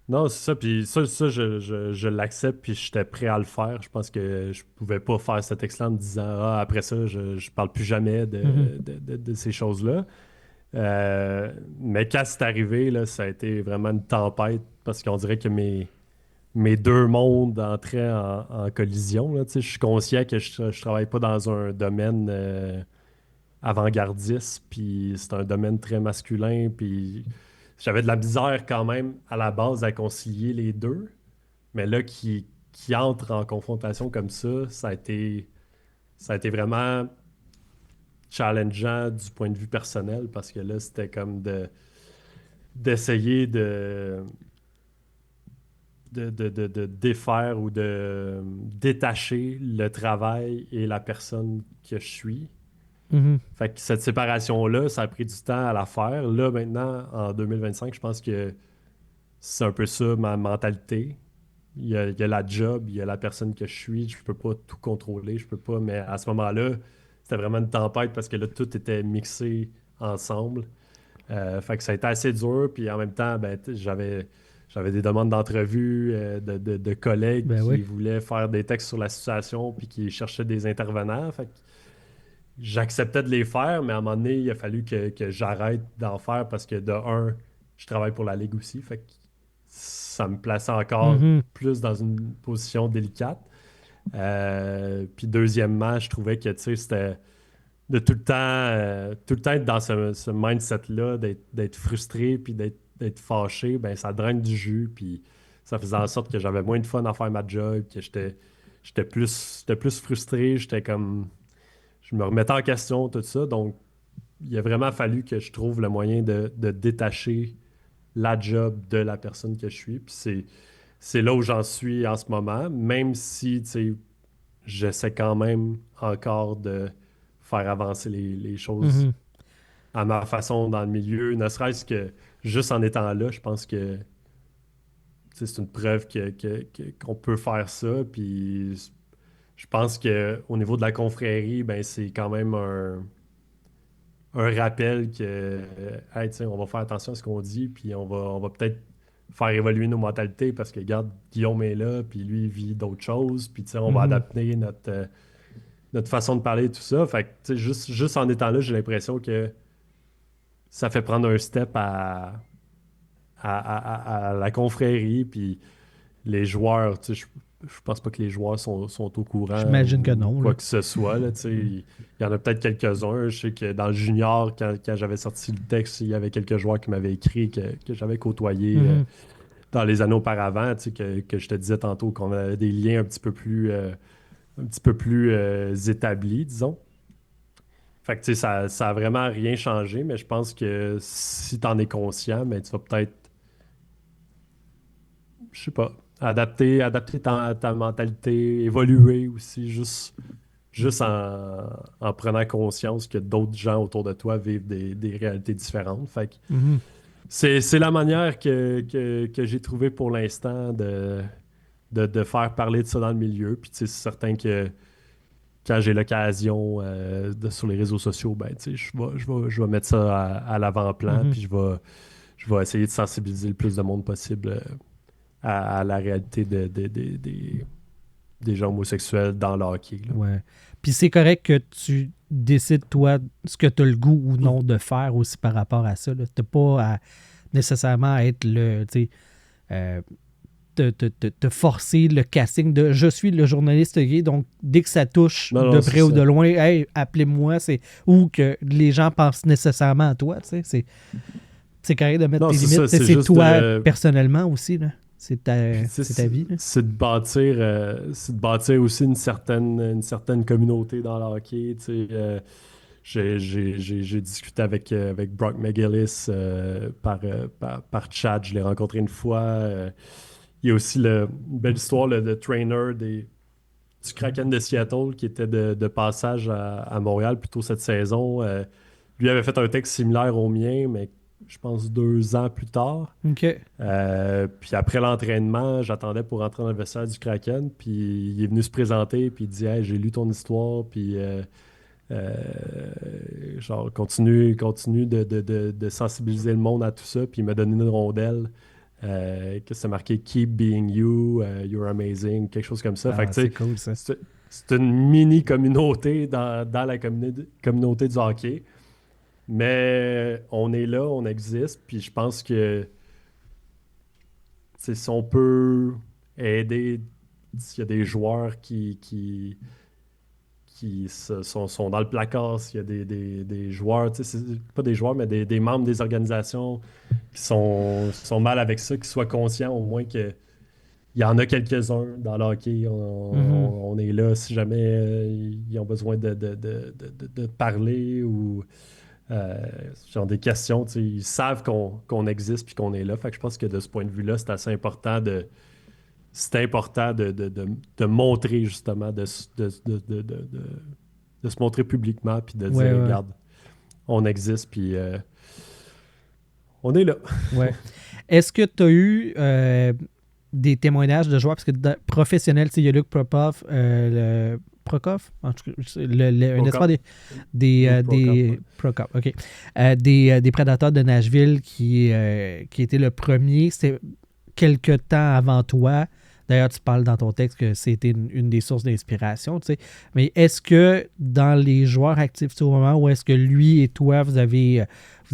Non, c'est ça. Puis ça je l'accepte, puis j'étais prêt à le faire. Je pense que je pouvais pas faire cet texte-là en me disant, ah, après ça, je parle plus jamais Mhm. de ces choses-là. Mais quand c'est arrivé, là, ça a été vraiment une tempête parce qu'on dirait que mes deux mondes entraient en collision, là. Tu sais, je suis conscient que je travaille pas dans un domaine avant-gardiste, puis c'est un domaine très masculin, puis j'avais de la misère quand même à la base à concilier les deux. Mais là, qui entre en confrontation comme ça a été vraiment challengeant du point de vue personnel parce que là, c'était comme d'essayer de défaire ou de détacher le travail et la personne que je suis. Mhm. Fait que cette séparation-là, ça a pris du temps à la faire. Là, maintenant, en 2025, je pense que c'est un peu ça ma mentalité. Il y a la job, il y a la personne que je suis. Je peux pas tout contrôler, je peux pas. Mais à ce moment-là, c'était vraiment une tempête parce que là, tout était mixé ensemble. Fait que ça a été assez dur. Puis en même temps, ben, j'avais des demandes d'entrevue de collègues Ben oui. qui voulaient faire des textes sur la situation puis qui cherchaient des intervenants. Fait que j'acceptais de les faire, mais à un moment donné, il a fallu que j'arrête d'en faire parce que de un, je travaille pour la Ligue aussi. Fait que ça me plaçait encore Mhm. plus dans une position délicate. Puis deuxièmement, je trouvais que tu sais, c'était de tout le temps être dans ce mindset-là, d'être frustré puis d'être fâché, ben ça draine du jus. Puis ça faisait en sorte que j'avais moins de fun à faire ma job, que j'étais plus frustré, j'étais comme. Je me remettais en question, tout ça. Donc, il a vraiment fallu que je trouve le moyen de détacher la job de la personne que je suis. Puis c'est là où j'en suis en ce moment, même si, tu sais, j'essaie quand même encore de faire avancer les choses Mhm. à ma façon dans le milieu, ne serait-ce que juste en étant là, je pense que tu sais, c'est une preuve qu'on peut faire ça. Puis je pense qu'au niveau de la confrérie, ben, c'est quand même un rappel que hey, tu sais, on va faire attention à ce qu'on dit, puis on va peut-être faire évoluer nos mentalités parce que, regarde, Guillaume est là, puis lui, il vit d'autres choses, puis tu sais, on va Mhm. adapter notre façon de parler et tout ça. Fait que, tu sais, juste en étant là, j'ai l'impression que ça fait prendre un step à la confrérie, puis les joueurs, tu sais, je pense pas que les joueurs sont au courant J'imagine que ou non, là. quoi que ce soit, là, tu sais. Il y en a peut-être quelques-uns. Je sais que dans le junior, quand j'avais sorti le texte, il y avait quelques joueurs qui m'avaient écrit que j'avais côtoyé Mhm. dans les années auparavant, tu sais, que je te disais tantôt qu'on avait des liens un petit peu plus établis, disons. Fait que, tu sais, ça a vraiment rien changé, mais je pense que si tu en es conscient, mais tu vas peut-être, je sais pas, adapter ta mentalité, évoluer aussi, juste en prenant conscience que d'autres gens autour de toi vivent des réalités différentes. Fait que Mhm. c'est la manière que j'ai trouvé pour l'instant de faire parler de ça dans le milieu. Puis, tu sais, c'est certain que quand j'ai l'occasion sur les réseaux sociaux, ben, tu sais, je vais mettre ça à l'avant-plan, Mhm. puis je vais essayer de sensibiliser le plus de monde possible à la réalité des gens homosexuels dans le hockey, là. Ouais. Puis c'est correct que tu décides, toi, ce que tu as le goût ou non de faire aussi par rapport à ça. Tu n'as pas à nécessairement être le. Tu sais, euh, te forcer le casting de je suis le journaliste gay, donc dès que ça touche Non, de non, c'est près ou de ça. loin, hey, appelez-moi, ou que les gens pensent nécessairement à toi, tu sais, c'est correct de mettre Non, tes c'est limites. ça, c'est C'est juste toi de. personnellement aussi, là. Puis, tu sais, C'est ta vie, là. c'est de bâtir aussi une certaine communauté dans le hockey. Tu sais, j'ai discuté avec Brock McGillis par chat. Je l'ai rencontré une fois. Il y a aussi une belle histoire, le trainer du Kraken de Seattle qui était de passage à Montréal plus tôt cette saison. Lui avait fait un texte similaire au mien, mais je pense 2 ans plus tard. OK. Puis après l'entraînement, j'attendais pour rentrer dans le vestiaire du Kraken. Puis il est venu se présenter, puis il dit Hey, j'ai lu ton histoire, puis euh, genre, continue de sensibiliser le monde à tout ça. Puis il m'a donné une rondelle que c'est marqué Keep being you, you're amazing, quelque chose comme ça. Fait Ah, que tu c'est sais, cool, ça. c'est une mini communauté dans la communauté du hockey. Mais on est là, on existe, puis je pense que si on peut aider, s'il y a des joueurs qui sont dans le placard, s'il y a des joueurs, pas des joueurs, mais des membres des organisations qui sont mal avec ça, qui soient conscients au moins qu'il y en a quelques-uns dans le hockey. Mhm. On est là si jamais ils ont besoin de parler ou ils ont des questions. Ils savent qu'on existe puis qu'on est là. Fait que je pense que de ce point de vue-là, c'est important de montrer justement, de se montrer publiquement, puis de Ouais, dire, ouais, regarde, on existe, puis on est là. ouais. Est-ce que tu as eu des témoignages de joueurs, parce que professionnels, tu sais, il y a Luc Prokop, Prokop, en tout cas, un espoir Prokop. Luke Prokop, ouais. des Prokop, OK. Des Prédateurs de Nashville qui était le premier, c'était quelque temps avant toi. D'ailleurs, tu parles dans ton texte que c'était une des sources d'inspiration, tu sais. Mais est-ce que dans les joueurs actifs au moment où est-ce que lui et toi, vous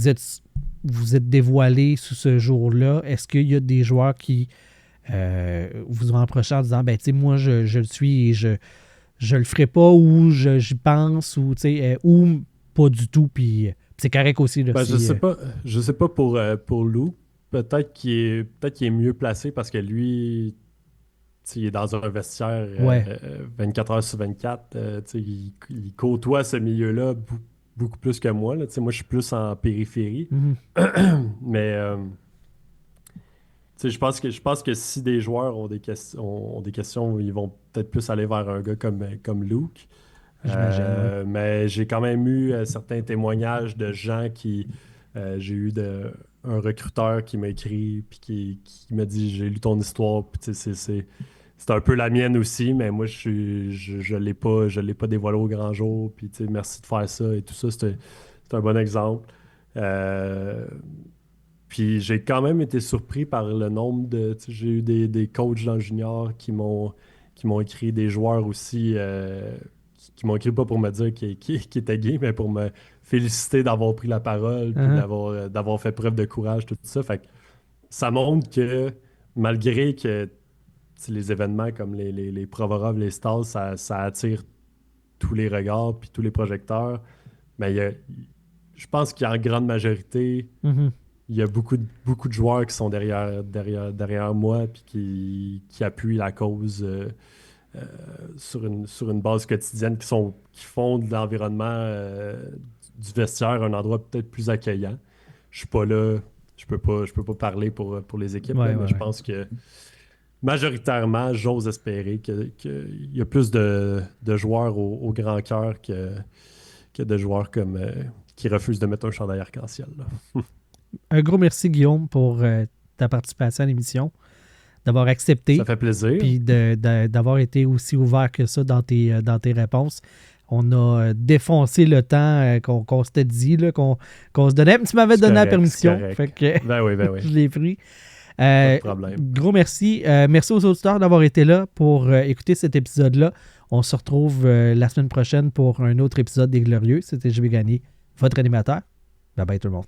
êtes dévoilés sous ce jour-là, est-ce qu'il y a des joueurs qui vous ont approché en disant, ben, tu sais, moi, je le suis et je le ferai pas ou j'y pense ou pas du tout, puis c'est correct aussi, là, Ben, je si... sais pas, je sais pas pour Lou. Peut-être qu'il est mieux placé parce que lui, tu sais, il est dans un vestiaire ouais. 24 heures sur 24. Tu sais, il côtoie ce milieu-là beaucoup plus que moi, là. Tu sais, moi, je suis plus en périphérie. Mhm. Mais tu sais, je pense que si des joueurs ont des questions, ils vont peut-être plus aller vers un gars comme Luke. J'imagine, ouais. Mais j'ai quand même eu certains témoignages de gens qui. J'ai eu un recruteur qui m'a écrit puis qui m'a dit j'ai lu ton histoire. Puis tu sais, c'est un peu la mienne aussi, mais moi je l'ai pas dévoilé au grand jour. Puis tu sais, merci de faire ça et tout ça. C'est un bon exemple. Euh, Puis j'ai quand même été surpris par le nombre de. Tu sais, j'ai eu des coachs dans le junior qui m'ont écrit, des joueurs aussi qui m'ont écrit pas pour me dire qu'ils étaient gays, mais pour me féliciter d'avoir pris la parole puis Uh-huh. d'avoir fait preuve de courage, tout ça. Fait que ça montre que malgré que tu sais, les événements comme les Provorov, les Stars, ça attire tous les regards puis tous les projecteurs, mais je pense qu'en grande majorité Mhm. il y a beaucoup de joueurs qui sont derrière moi puis qui appuient la cause sur une base quotidienne qui font de l'environnement du vestiaire un endroit peut-être plus accueillant. Je suis pas là, je peux pas parler pour les équipes, là, Ouais, mais ouais, je ouais. pense que majoritairement, j'ose espérer qu'il y a plus de joueurs au grand cœur que de joueurs qui refusent de mettre un chandail arc-en-ciel, là. Un gros merci, Guillaume, pour ta participation à l'émission, d'avoir Ça accepté, fait plaisir. puis d'avoir été aussi ouvert que ça dans tes réponses. On a défoncé le temps qu'on s'était dit, là, qu'on se donnait. Tu m'avais C'est donné la correct, c'est permission, correct. fait que Ben oui, je l'ai pris. pas de Euh, problème. Gros merci. Merci aux auditeurs d'avoir été là pour écouter cet épisode-là. On se retrouve la semaine prochaine pour un autre épisode des Glorieux. C'était JB Gagné, votre animateur. Bye bye tout le monde.